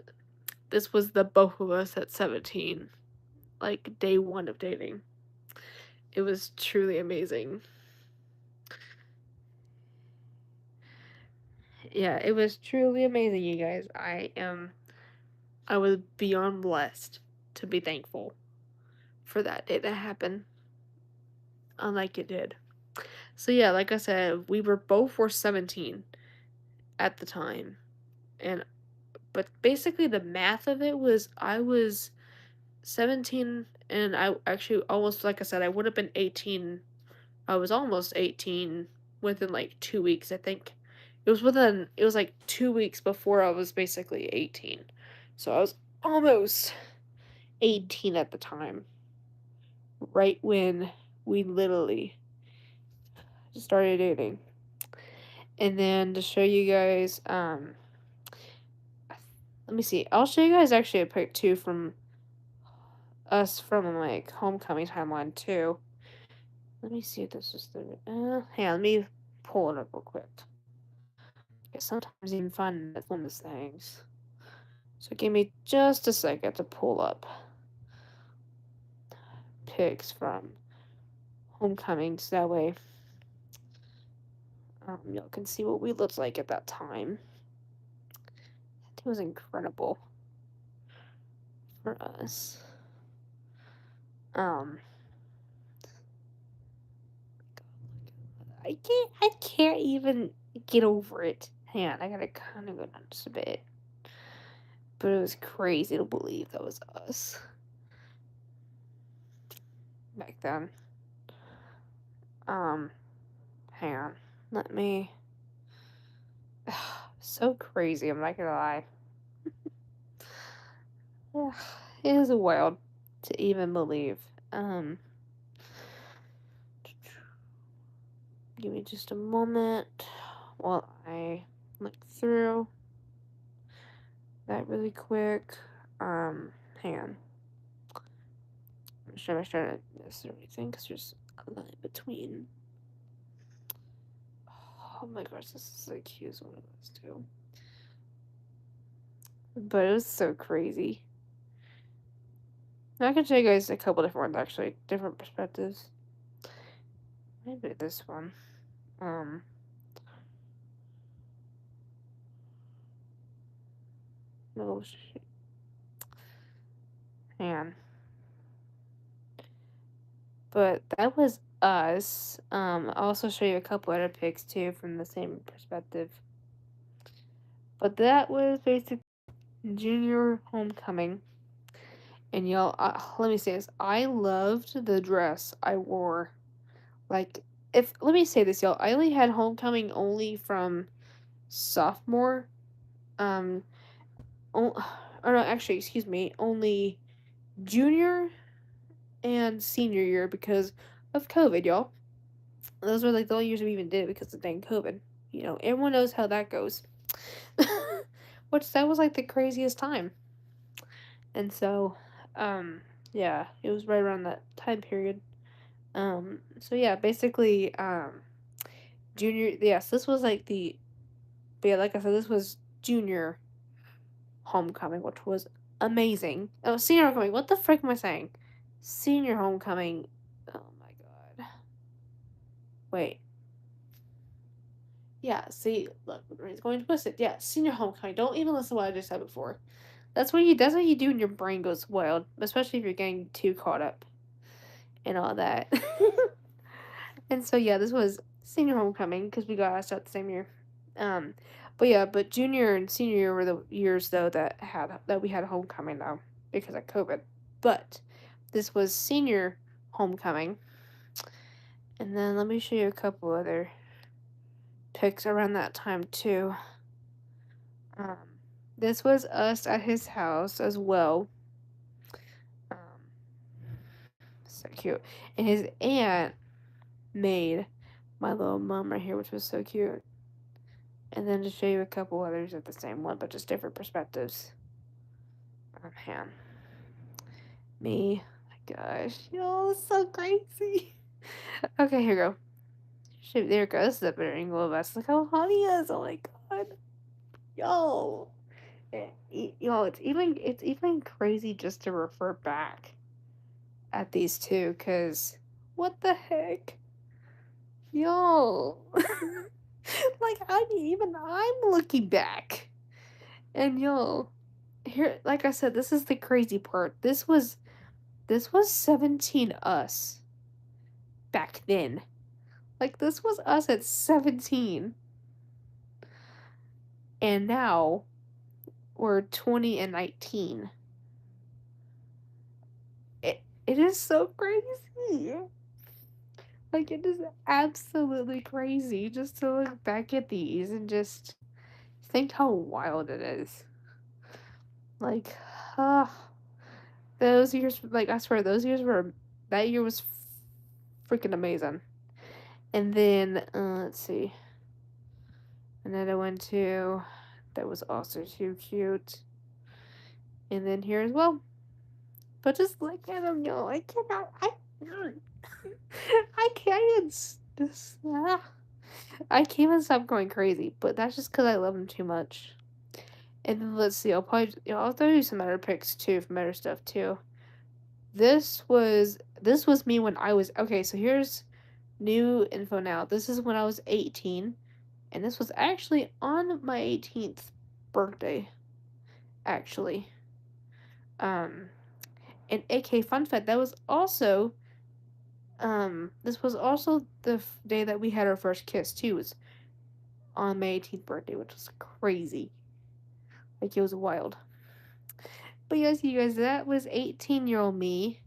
the both of us at 17, like day one of dating. It was truly amazing. Yeah, it was truly amazing, you guys. I was beyond blessed to be thankful for that day that happened, unlike it did. So yeah, like I said, we were 17 at the time, and but basically the math of it was I was 17 and I actually almost, like I said, I would have been 18. I was almost 18 within like 2 weeks, I think. It was like 2 weeks before I was basically 18. So I was almost 18 at the time, right when we literally started dating. And then to show you guys, let me see. I'll show you guys actually a pic too from us from like homecoming timeline too. Let me see if this is the. Hang on, let me pull it up real quick. Okay, sometimes even find one of these things. So give me just a second to pull up pics from homecoming, so that way y'all can see what we looked like at that time. It was incredible for us. Um, I can't even get over it. Hang on, I gotta kind of go down just a bit. But it was crazy to believe that was us back then. Um, Hang on. Let me. So crazy, I'm not gonna lie. It is wild to even believe. Um, Give me just a moment while I look through that really quick. Hang on. I'm sure I'm trying to miss everything because there's a line between. Oh my gosh, this is the cutest one of those two. But it was so crazy. Now I can show you guys a couple different ones actually, different perspectives. Maybe this one. No shit. Hang on. But that was us. I'll also show you a couple other pics too from the same perspective. But that was basically junior homecoming. And y'all, let me say this. I loved the dress I wore. Like, let me say this, y'all. I only had homecoming only from sophomore. Um, or no, actually, excuse me, only junior and senior year because of COVID, y'all. Those were like the only years we even did it because of dang COVID. You know, everyone knows how that goes. Which that was like the craziest time. And so, yeah, it was right around that time period. So yeah, basically, junior, yes, this was like but yeah, like I said, this was junior homecoming, which was amazing. Oh, senior homecoming, what the frick am I saying? Senior homecoming, oh my god. Wait. Yeah, see, look, it's going to twist it. Yeah, senior homecoming. Don't even listen to what I just said before. That's what you do when your brain goes wild, especially if you're getting too caught up and all that. And so yeah, this was senior homecoming because we got asked out the same year. Um, but yeah, but junior and senior year were the years though that we had homecoming though because of COVID. But this was senior homecoming, and then let me show you a couple other pics around that time too. Um, this was us at his house as well. Um, so cute, and his aunt made my little mom right here, which was so cute. And then to show you a couple others of the same one, but just different perspectives. Man. Me. My gosh. Y'all, so crazy. Okay, here we go. Shoot, there it goes. This is a better angle of us. Look how hot he is. Oh my god. Yo. Y'all, it's even crazy just to refer back at these two, cause what the heck? Yo. Like I'm looking back. And yo, here, like I said, this is the crazy part. This was 17 us back then. Like this was us at 17. And now we're 20 and 19. It is so crazy. Like it is absolutely crazy just to look back at these and just think how wild it is. Like, uh, those years, like I swear, that year was freaking amazing. And then, let's see. Another one too that was also too cute. And then here as well. But just look at them, yo. I cannot. I can't even. I can't even stop going crazy. But that's just because I love them too much. And then let's see. I'll throw you some other pics too from other stuff too. This was me when I was okay. So here's new info now. This is when I was 18, and this was actually on my 18th birthday. Actually, um, and AK fun fact this was also the day that we had our first kiss too. It was on my 18th birthday, which was crazy. Like it was wild. But yes, you guys, that was 18-year-old me,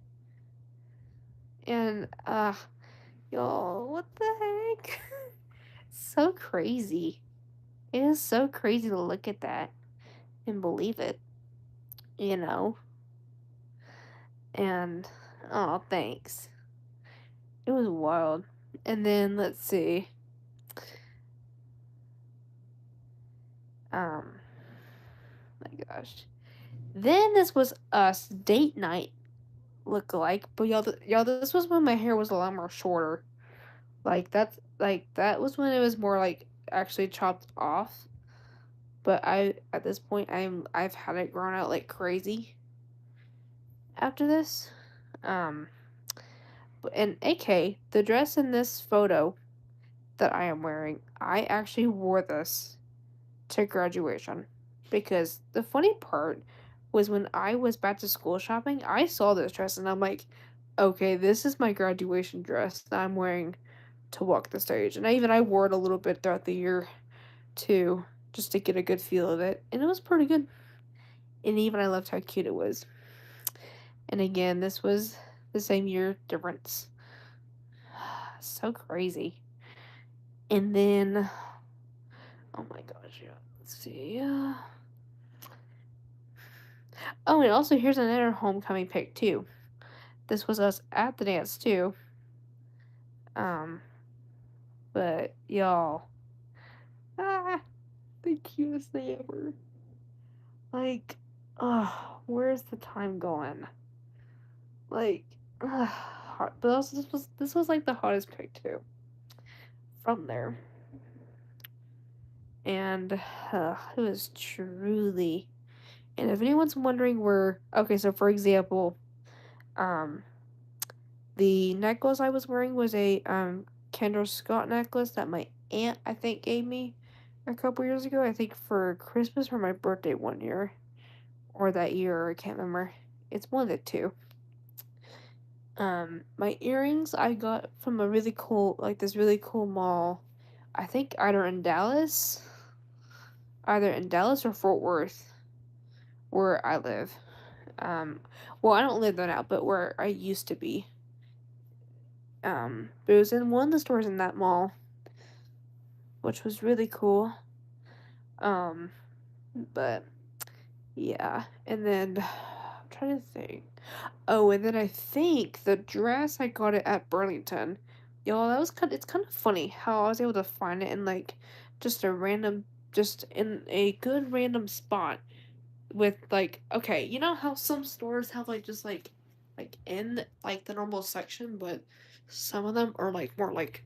and y'all, what the heck? So crazy. It is so crazy to look at that and believe it, you know? And, oh, thanks. It was wild. And then, let's see. gosh. Then this was us date night look alike, but y'all, this was when my hair was a lot more shorter. That was when it was more like actually chopped off. But at this point I've had it grown out like crazy after this. Um and AK, the dress in this photo that I am wearing, I actually wore this to graduation. Because the funny part was when I was back to school shopping, I saw this dress and I'm like, okay, this is my graduation dress that I'm wearing to walk the stage. And I wore it a little bit throughout the year too, just to get a good feel of it. And it was pretty good. And even I loved how cute it was. And again, this was the same year difference. So crazy. And then, oh my gosh, yeah. Let's see. Oh, and also here's another homecoming pic too. This was us at the dance too. Um, but y'all, ah, the cutest thing ever. Like, where's the time going? Like, but also this was like the hottest pic too. From there, and it was truly. And if anyone's wondering where, okay, so for example, um, the necklace I was wearing was a Kendra Scott necklace that my aunt I think gave me a couple years ago. I think for Christmas or my birthday one year, or that year, I can't remember. It's one of the two. My earrings I got from a really cool, like this really cool mall. I think either in Dallas or Fort Worth, where I live. Well, I don't live there now, but where I used to be. But it was in one of the stores in that mall, which was really cool. Um, but yeah, and then I'm trying to think. Oh, and then I think the dress I got it at Burlington. Y'all, it's kind of funny how I was able to find it in like just a random just in a good random spot with like okay, you know how some stores have like just like in like the normal section, but some of them are like more like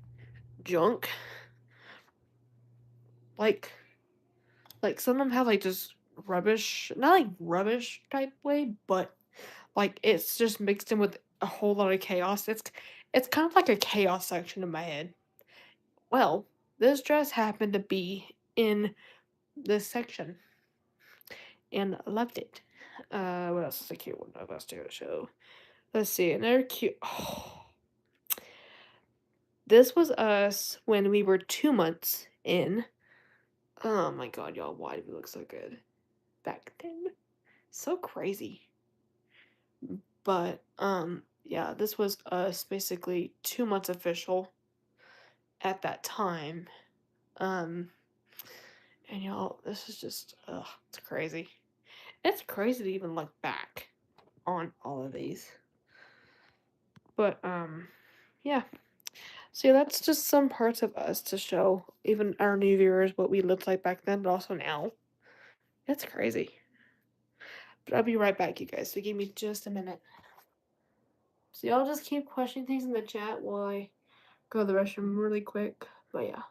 junk. Like some of them have like just rubbish, not like rubbish type way, but like it's just mixed in with a whole lot of chaos. It's kind of like a chaos section in my head. Well, this dress happened to be in this section and I loved it. What else is a cute one? What else do I show? Let's see, another cute. Oh, this was us when we were 2 months in. Oh my god, y'all, why do we look so good back then? So crazy. But yeah, this was us basically 2 months official at that time. Um and y'all, this is just it's crazy. It's crazy to even look back on all of these. But yeah. So yeah, that's just some parts of us to show even our new viewers what we looked like back then, but also now. It's crazy. But I'll be right back, you guys. So give me just a minute. So y'all just keep questioning things in the chat while I go to the restroom really quick. But yeah.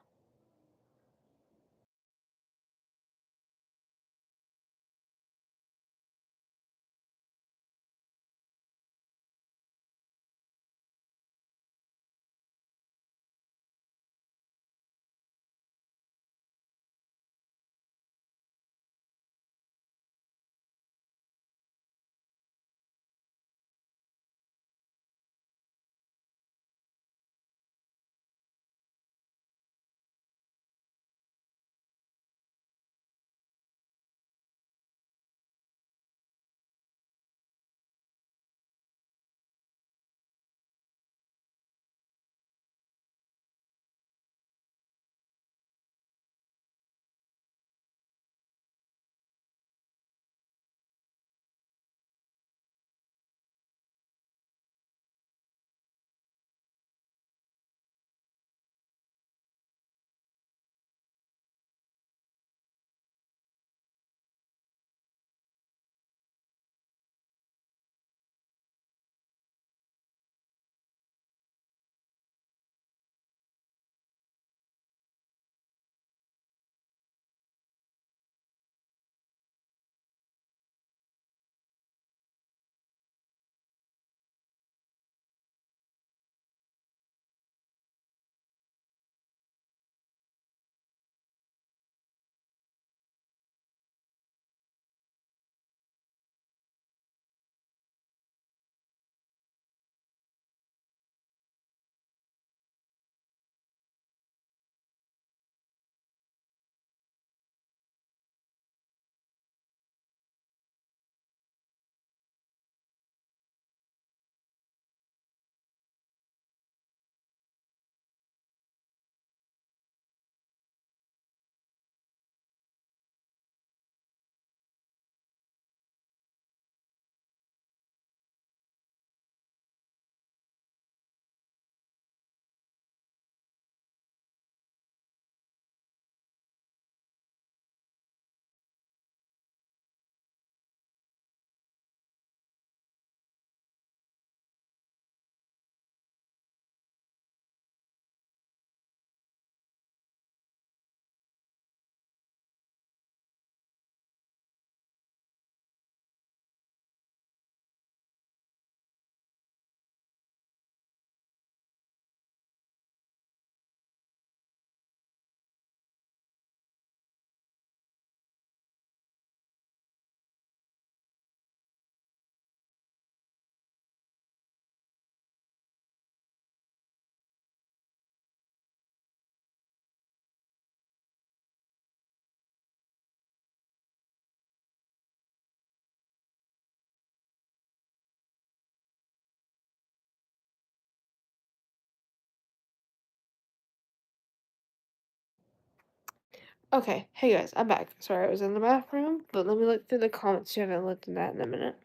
Okay, hey guys, I'm back. Sorry, I was in the bathroom, but let me look through the comments. You haven't looked at that in a minute.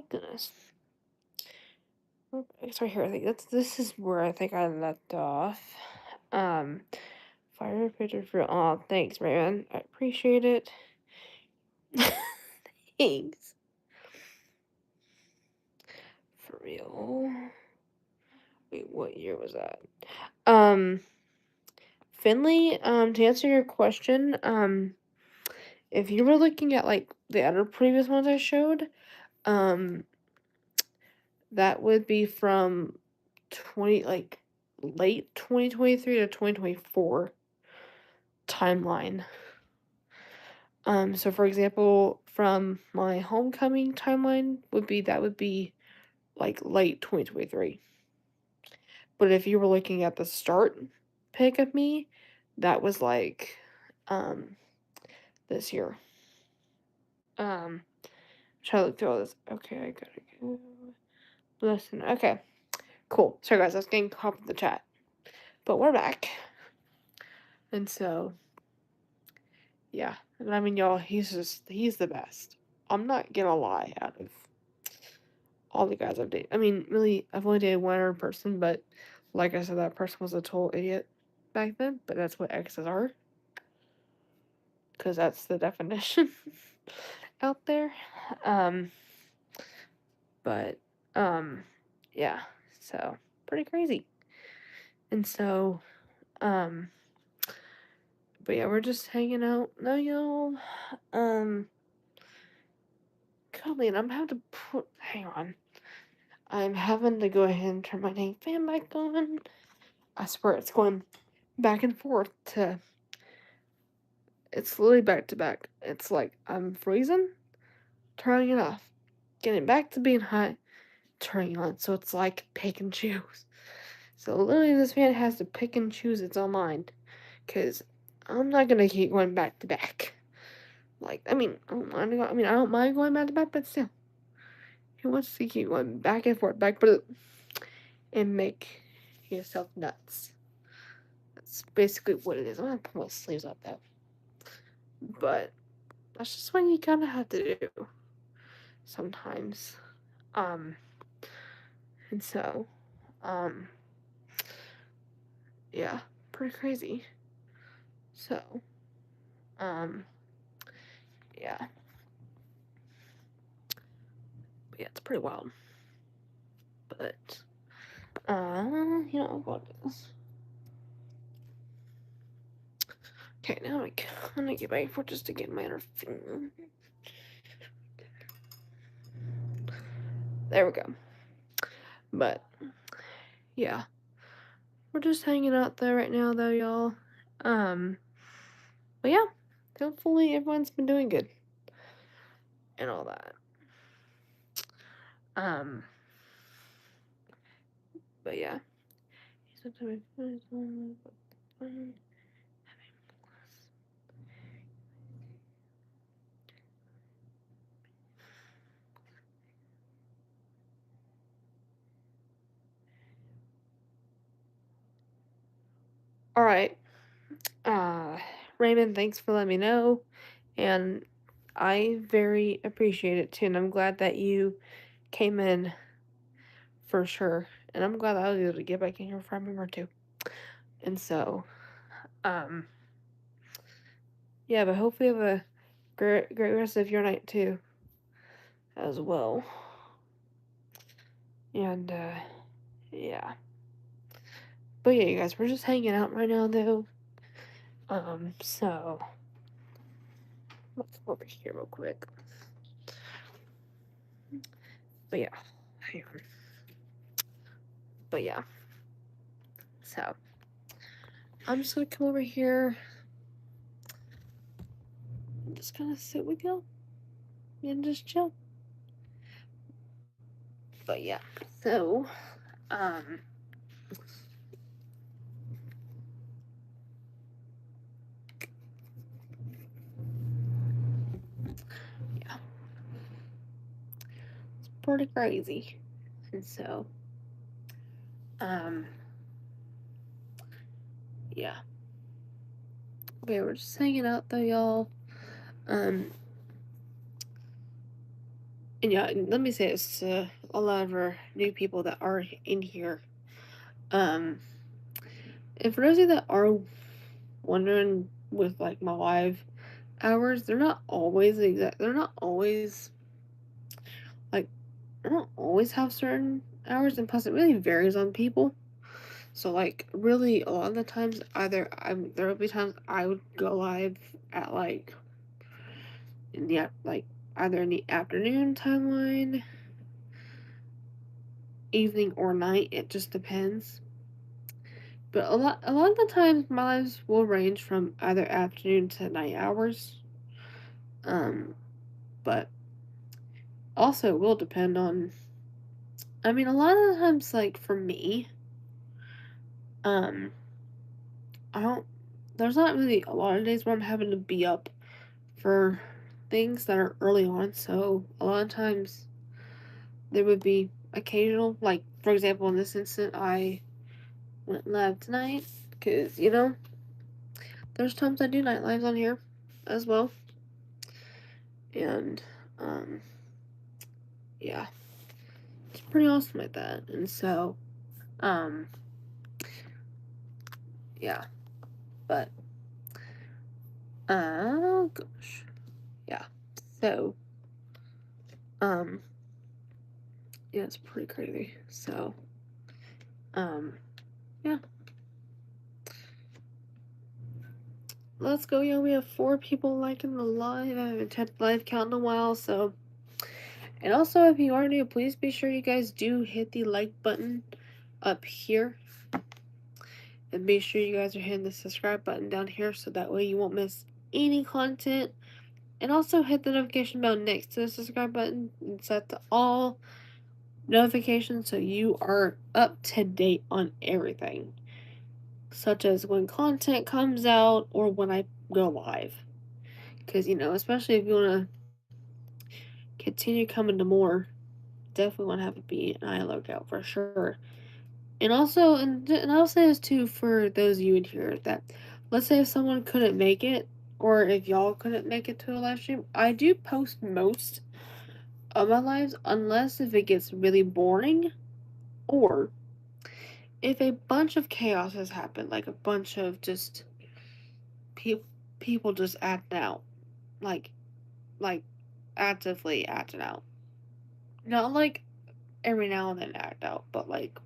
Goodness. It's right here. I think this is where I think I left off. Um, fire picture for thanks, Raven. I appreciate it. Thanks. For real. Wait, what year was that? Um, Finley, to answer your question, if you were looking at like the other previous ones I showed, um, that would be from late 2023 to 2024 timeline. So for example, from my homecoming timeline would be like late 2023. But if you were looking at the start pic of me, that was like um this year. Try to look through all this. Okay, I gotta go. Listen. Okay. Cool. Sorry guys, I was getting caught up in the chat. But we're back. And so yeah. And I mean y'all, he's the best. I'm not gonna lie, out of all the guys I've dated. I mean, really I've only dated one other person, but like I said, that person was a total idiot back then, but that's what exes are. Because that's the definition out there. Um but yeah. So pretty crazy. And so um but yeah, we're just hanging out now, y'all. Um Colleen, I'm having to put hang on. I'm having to go ahead and turn my dang fan back on. I swear it's going back and forth to it's literally back to back. It's like I'm freezing, turning it off, getting back to being hot, turning on. So it's like pick and choose. So literally this fan has to pick and choose its own mind. Cause I'm not gonna keep going back to back. Like, I don't mind going back to back, but still. Who wants to keep going back and forth, and make yourself nuts? That's basically what it is. I'm gonna pull my sleeves up though. But that's just what you kinda have to do sometimes. Um, and so, um, yeah, pretty crazy. So, um, yeah. But yeah, it's pretty wild. But, what is. Okay, now I'm gonna get back for just to get my other thing. There we go. But, yeah. We're just hanging out there right now, though, y'all. Um, but yeah, hopefully everyone's been doing good and all that. Um, but yeah. All right. Raymond, thanks for letting me know, and I very appreciate it too. And I'm glad that you came in for sure. And I'm glad that I was able to get back in here for a member too. And so, um, yeah, but hopefully you have a great rest of your night too, as well. And yeah. But yeah, you guys, we're just hanging out right now though. So let's go over here real quick. But yeah, hang on. But yeah. So I'm just gonna come over here. I'm just gonna sit with y'all and just chill. But yeah, so yeah, it's pretty crazy. And so yeah. Okay, we're just hanging out though, y'all. Um, and yeah, and let me say this to a lot of our new people that are in here. Um, and for those of you that are wondering with like my live hours, they're not always like, I don't always have certain hours, and plus it really varies on people. So like really a lot of the times there will be times I would go live at like in the like either in the afternoon timeline, evening or night. It just depends. But a lot of the times my lives will range from either afternoon to night hours. Um, but also it will depend on, I mean, a lot of the times like for me, um I don't there's not really a lot of days where I'm having to be up for things that are early on, so a lot of times there would be occasional, like for example, in this instant, I went live tonight because there's times I do night lives on here as well, and um, yeah, it's pretty awesome like that, and so um, yeah, but gosh, yeah, so um, yeah, it's pretty crazy, so um, yeah. Let's go, yeah, we have 4 people liking the live. I haven't checked the live count in a while, so. And also, if you are new, please be sure you guys do hit the like button up here. And be sure you guys are hitting the subscribe button down here so that way you won't miss any content. And also hit the notification bell next to the subscribe button and set to all notifications so you are up to date on everything. Such as when content comes out or when I go live. Because, especially if you want to continue coming to more, definitely want to have a be an eye lookout for sure. And I'll say this too for those of you in here that, let's say if someone couldn't make it, or if y'all couldn't make it to a live stream, I do post most of my lives, unless if it gets really boring, or if a bunch of chaos has happened, like a bunch of just pe- people just acting out, like like actively acting out, not like every now and then act out, but like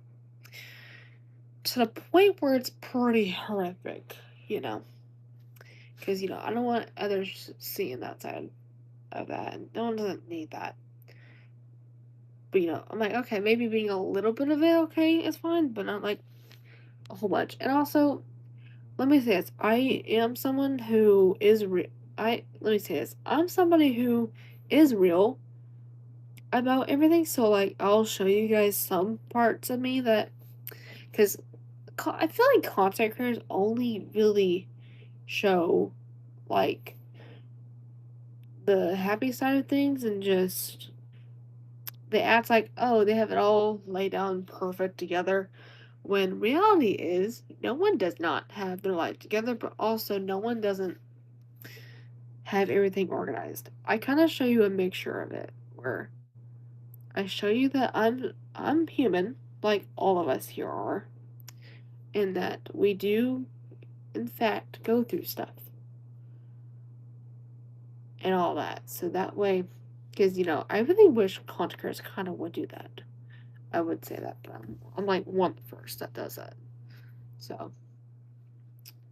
to the point where it's pretty horrific, you know. Because, I don't want others seeing that side of that. And no one doesn't need that. But, I'm like, okay, maybe being a little bit of it, okay, is fine, but not like a whole bunch. And also, let me say this. I am someone who is real. Let me say this. I'm somebody who is real about everything. So, like, I'll show you guys some parts of me that, because I feel like content creators only really show, like, the happy side of things, and just they act like, oh, they have it all laid down perfect together, when reality is no one does not have their life together, but also no one doesn't have everything organized. I kind of show you a mixture of it, where I show you that I'm human, like all of us here are, and that we do in fact go through stuff and all that. So that way, because I really wish content creators kind of would do that. I would say that, but I'm like one of the first that does that. So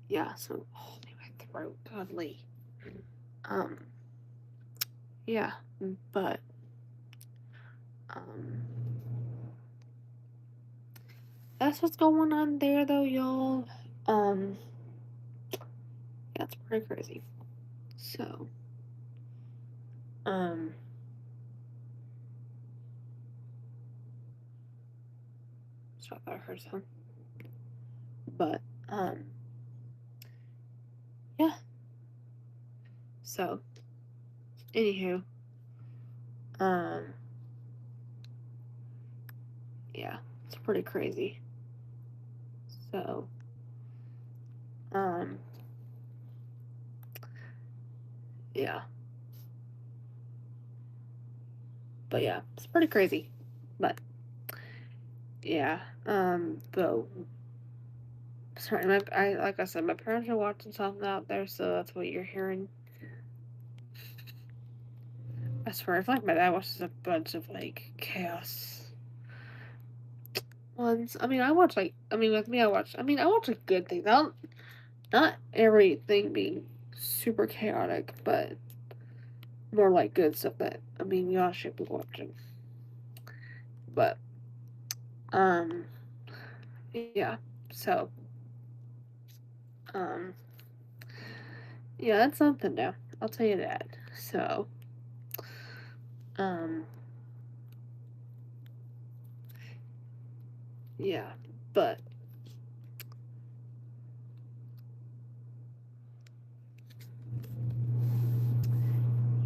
yeah, so my throat, godly. Um, yeah, but um, that's what's going on there, though, y'all. Um, yeah, it's pretty crazy. So, um, so I thought I heard some, but yeah. So, anywho, um, yeah, it's pretty crazy. So, um, Yeah. But yeah, it's pretty crazy. But yeah. But sorry, I like I said, my parents are watching something out there, so that's what you're hearing. I swear, I feel like my dad watches a bunch of like chaos ones. I mean, with me, I watch like good things. I don't, not everything being super chaotic, but more like good stuff that, y'all should be watching. But, um, yeah. So, um, yeah, that's something now. I'll tell you that. So, um, yeah. But,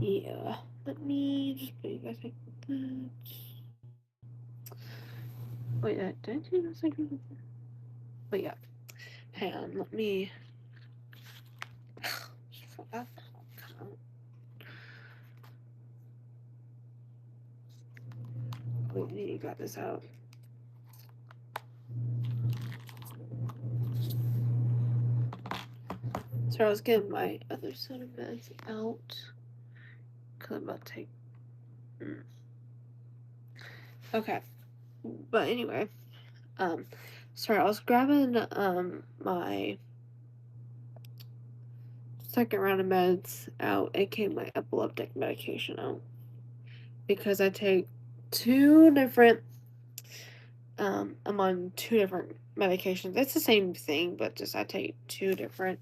yeah. Let me just put you guys like that. Wait, did I do this? But yeah. Hang on, let me. Wait, you got this out. So I was getting my other set of meds out. Because I'm about to take. Okay. But anyway. Sorry, I was grabbing, my second round of meds out, aka my epileptic medication out. Because I take two different, I'm on two different medications. It's the same thing, but just I take two different,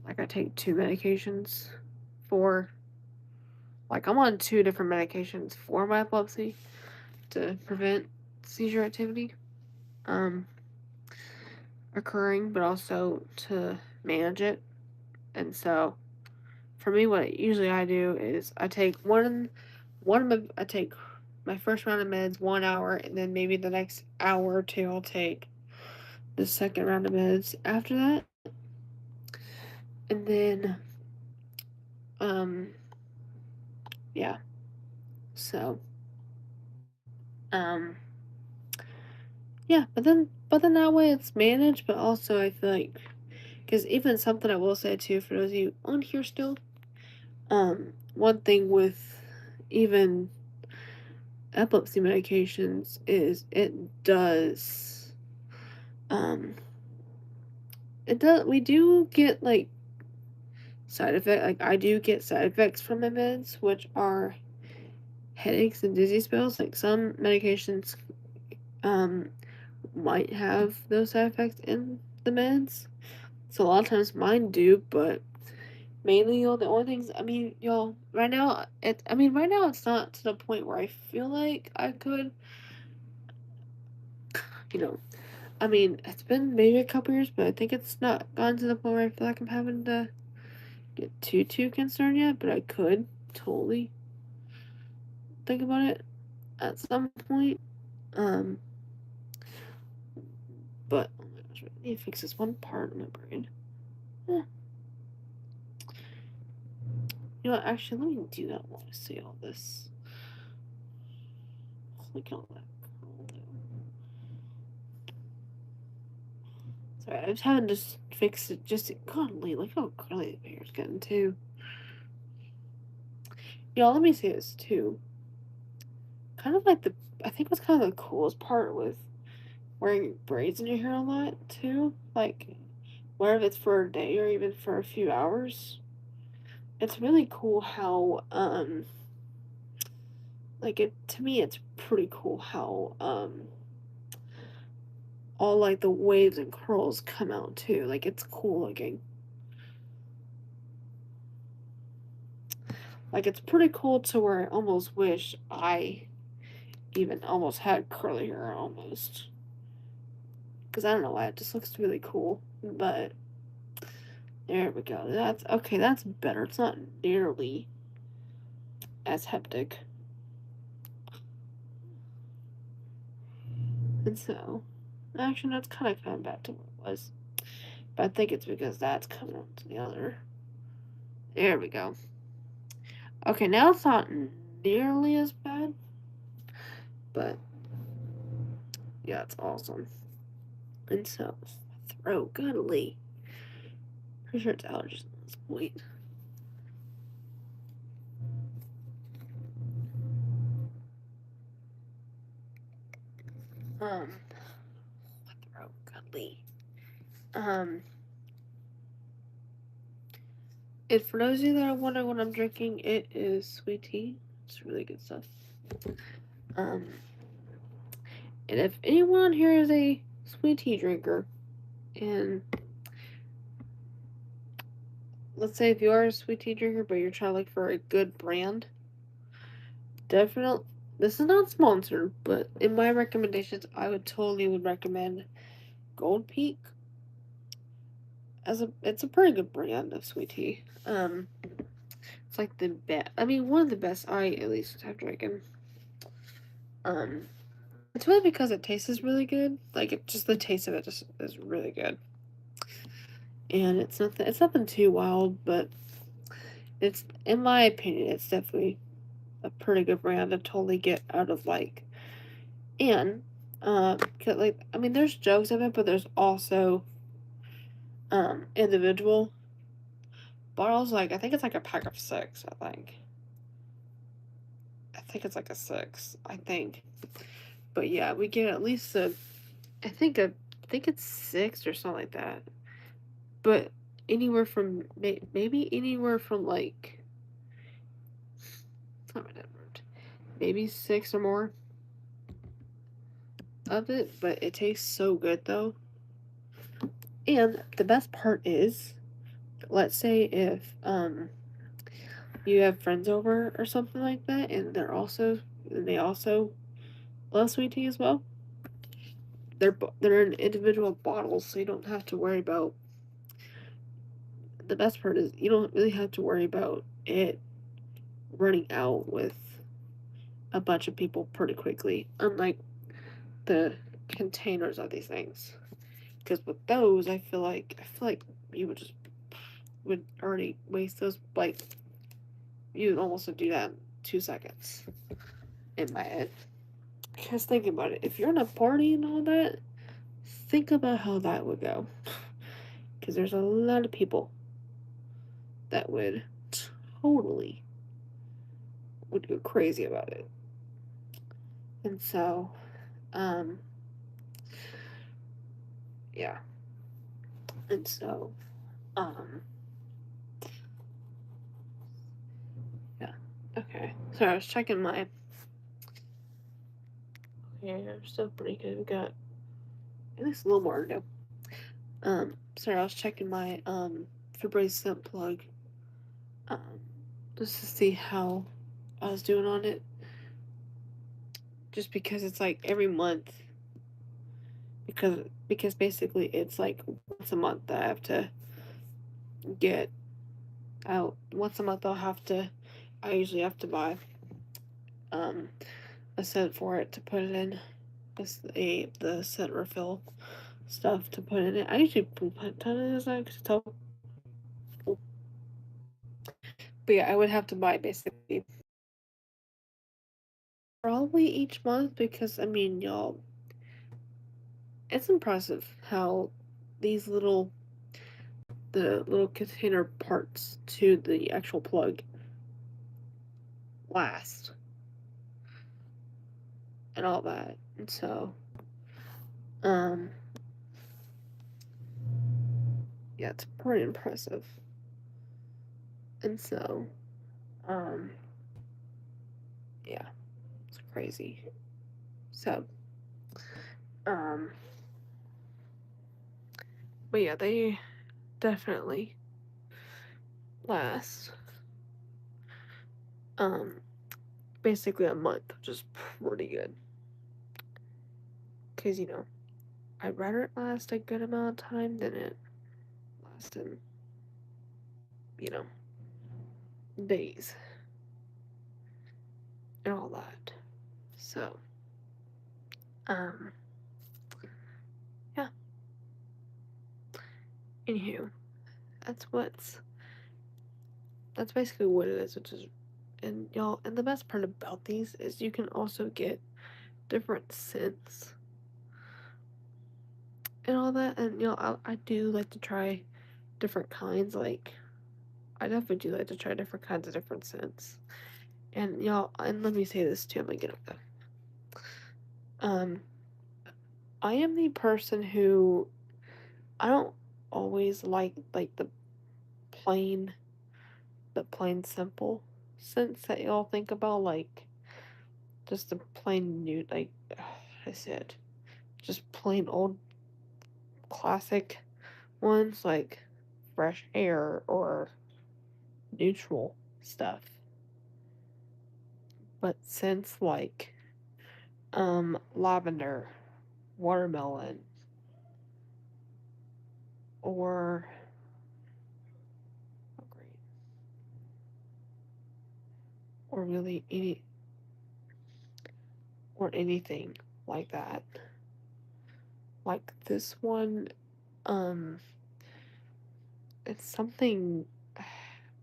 like I take two medications for, like I'm on two different medications for my epilepsy to prevent seizure activity, um, occurring, but also to manage it. And so, for me, what usually I do is I take I take my first round of meds 1 hour, and then maybe the next hour or two I'll take the second round of meds after that, and then yeah, so um yeah, but then that way it's managed, but also I feel like because even something I will say too for those of you on here still, one thing with even epilepsy medications is um we do get like I do get side effects from my meds, which are headaches and dizzy spells. Like some medications um might have those side effects in the meds. So a lot of times mine do, but mainly, y'all, the only things, y'all, right now it's not to the point where I feel like I could, you know, it's been maybe a couple years, but I think it's not gotten to the point where I feel like I'm having to get too concerned yet, but I could totally think about it at some point. Um, but, oh my gosh, I need to fix this one part in my brain. Eh. You know what, actually, let me do that while I say all this. Look at all that curl there. Sorry, I was having to fix it just godly. Look how curly the hair's getting too. Y'all, let me say this too. Kind of like I think what's kind of the coolest part with wearing braids in your hair a lot too, like whether it's for a day or even for a few hours. It's really cool how to me it's pretty cool how all like the waves and curls come out too. Like it's cool looking. Like it's pretty cool to where I almost wish I even almost had curly hair almost. Because I don't know why, it just looks really cool. But there we go. That's okay, that's better. It's not nearly as hectic. And so, actually, that's kind of coming back to what it was. But I think it's because that's coming up to the other There we go. Okay, now it's not nearly as bad, but yeah, it's awesome. And so, throat, goodly. Pretty sure it's allergies at this point. Throat, goodly. And for those of you that are wondering what I'm drinking, it is sweet tea. It's really good stuff. And if anyone here is a sweet tea drinker, and let's say if you are a sweet tea drinker, but you're trying to look for a good brand, definitely, this is not sponsored, but in my recommendations, I would recommend Gold Peak. It's a pretty good brand of sweet tea. It's like the best. I mean, one of the best I at least have drinking. It's really because it tastes really good. Like just the taste of it just is really good. And it's nothing too wild, but it's, in my opinion, it's definitely a pretty good brand to totally get out of like. And like, I mean, there's jokes of it, but there's also individual bottles. Like I think it's like a pack of 6. I think it's like a 6. I think. But yeah, we get at least I think it's 6 or something like that. But anywhere from maybe anywhere from like, it's not remembered, maybe 6 or more of it. But it tastes so good though. And the best part is, let's say if you have friends over or something like that, and they also love sweet tea as well. They're in individual bottles, so you don't have to worry about. The best part is you don't really have to worry about it running out with a bunch of people pretty quickly, unlike the containers of these things. Because with those, I feel like you would already waste those. Like you would almost do that in 2 seconds in my head. Because think about it, if you're in a party and all that, think about how that would go. Because there's a lot of people that totally would go crazy about it. And so, um, yeah. And so, um, yeah. Okay. So I was checking my. Okay, I'm still pretty good. We got at least a little more to go. Sorry, I was checking my Febreze scent plug. Um, just to see how I was doing on it. Just because it's like every month. Because basically it's like once a month that I have to get out. Once a month I usually have to buy a scent for it to put it in. The scent refill stuff to put in it. I usually put a ton of this out because it's helpful. But yeah, I would have to buy basically probably each month because I mean, y'all, it's impressive how these the little container parts to the actual plug last and all that. And so, um, yeah, it's pretty impressive. And so, um, yeah, it's crazy. So, um, but yeah, they definitely last, um, basically a month, which is pretty good. Because, I'd rather it last a good amount of time than it last in, you know, days and all that. So, um, yeah. Anywho, that's what's that's basically what it is, which is, and y'all, and the best part about these is you can also get different scents and all that. And I do like to try different kinds. Like I definitely do like to try different kinds of different scents. And y'all, and let me say this too. I'm gonna get up though. I am the person who I don't always like plain the plain simple scents that y'all think about, like just the plain nude, like I said, just plain old classic ones like fresh air or neutral stuff. But scents like lavender, watermelon, or oh great, or really anything like that. Like this one, um, it's something.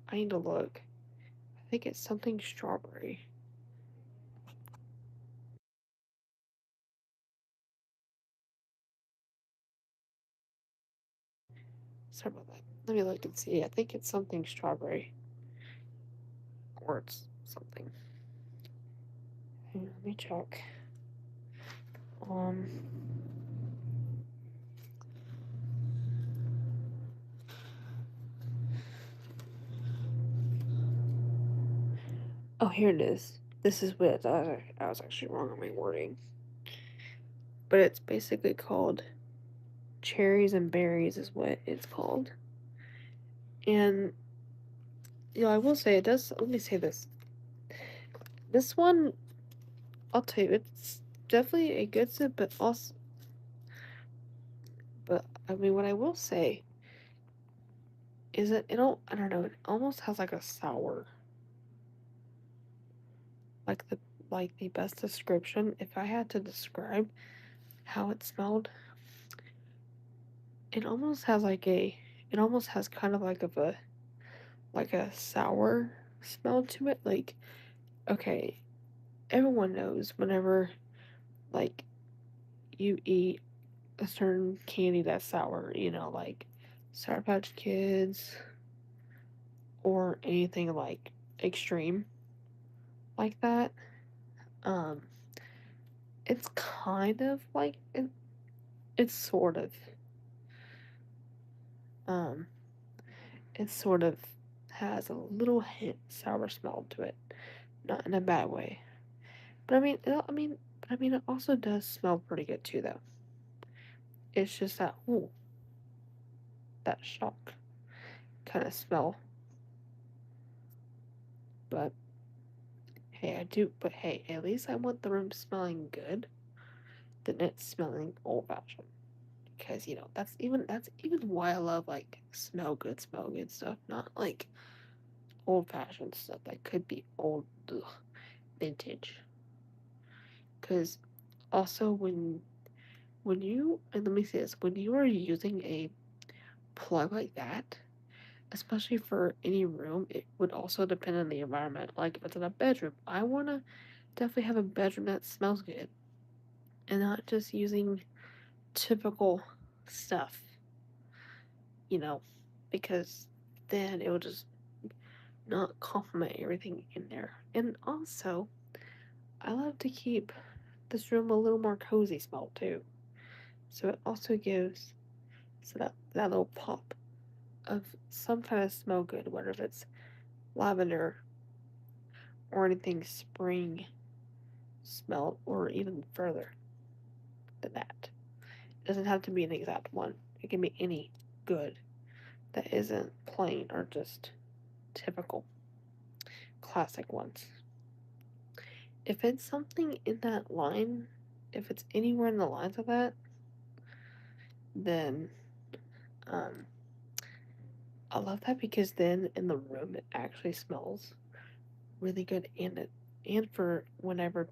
I need to look. I think it's something strawberry. Sorry about that. Let me look and see. I think it's something strawberry, or it's something. Hang on, let me check. Um. Oh, here it is. This is what I was actually wrong on my wording, but it's basically called cherries and berries, is what it's called. And I will say it does. Let me say this. This one, I'll tell you, it's definitely a good sip, but also, but I mean, what I will say is that I don't know, it almost has like a sour, like the best description. If I had to describe how it smelled, it almost has it almost has kind of like a sour smell to it. Like, okay, everyone knows whenever like you eat a certain candy that's sour, like Sour Patch Kids or anything like extreme like that. Um, it's kind of like it's sort of um, it sort of has a little hint sour smell to it, not in a bad way. But I mean, it also does smell pretty good too, though. It's just that ooh, that shock kind of smell. But hey, I do. But hey, at least I want the room smelling good than it smelling old fashioned. Because that's even why I love like smell good stuff, not like old fashioned stuff that could be old vintage. Because also when you and let me say this, when you are using a plug like that, especially for any room, it would also depend on the environment. Like if it's in a bedroom, I wanna definitely have a bedroom that smells good and not just using typical stuff, you know, because then it will just not complement everything in there. And also, I love to keep this room a little more cozy smell too. So it also gives that little pop of some kind of smell good, whether if it's lavender or anything spring smell or even further than that. It doesn't have to be an exact one. It can be any good that isn't plain or just typical classic ones. If it's something in that line, if it's anywhere in the lines of that, then um, I love that because then in the room it actually smells really good and for whenever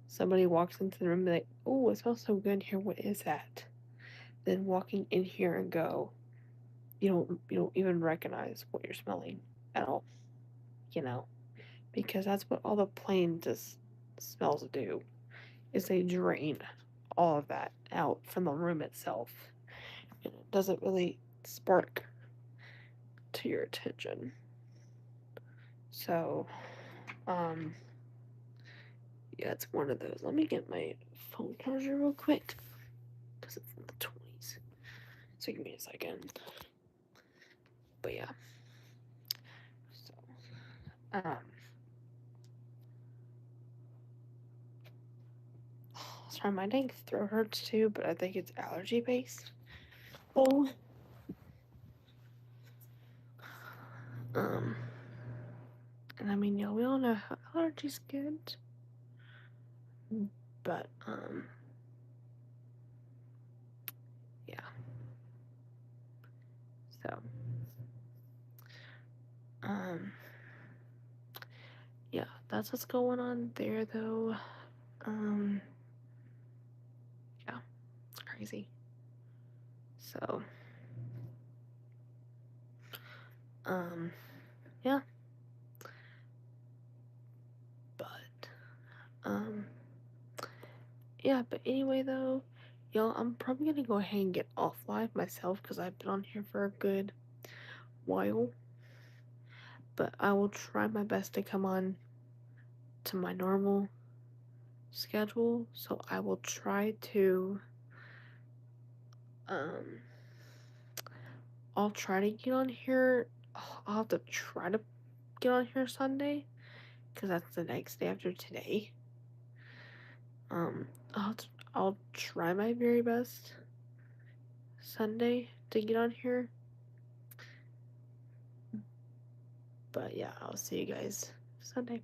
somebody walks into the room, they're like, oh, it smells so good in here. What is that? Then walking in here and go, you don't even recognize what you're smelling at all, you know, because that's what all the plain just smells do is they drain all of that out from the room itself. And it doesn't really spark to your attention. So, um, yeah, it's one of those. Let me get my phone charger real quick because it's in the 20s. So give me a second. But yeah. So, sorry, my dang throat hurts too, but I think it's allergy based. Oh. Um, and I mean, we all know how allergies get. But, yeah. So, um, yeah, that's what's going on there, though. Um, yeah, it's crazy. So, yeah, but, um, yeah, but anyway, though, y'all, I'm probably gonna go ahead and get off live myself because I've been on here for a good while. But I will try my best to come on to my normal schedule. So I will try to, um, I'll try to get on here. I'll have to try to get on here Sunday because that's the next day after today. Um, I'll I'll try my very best Sunday to get on here. But yeah, I'll see you guys Sunday.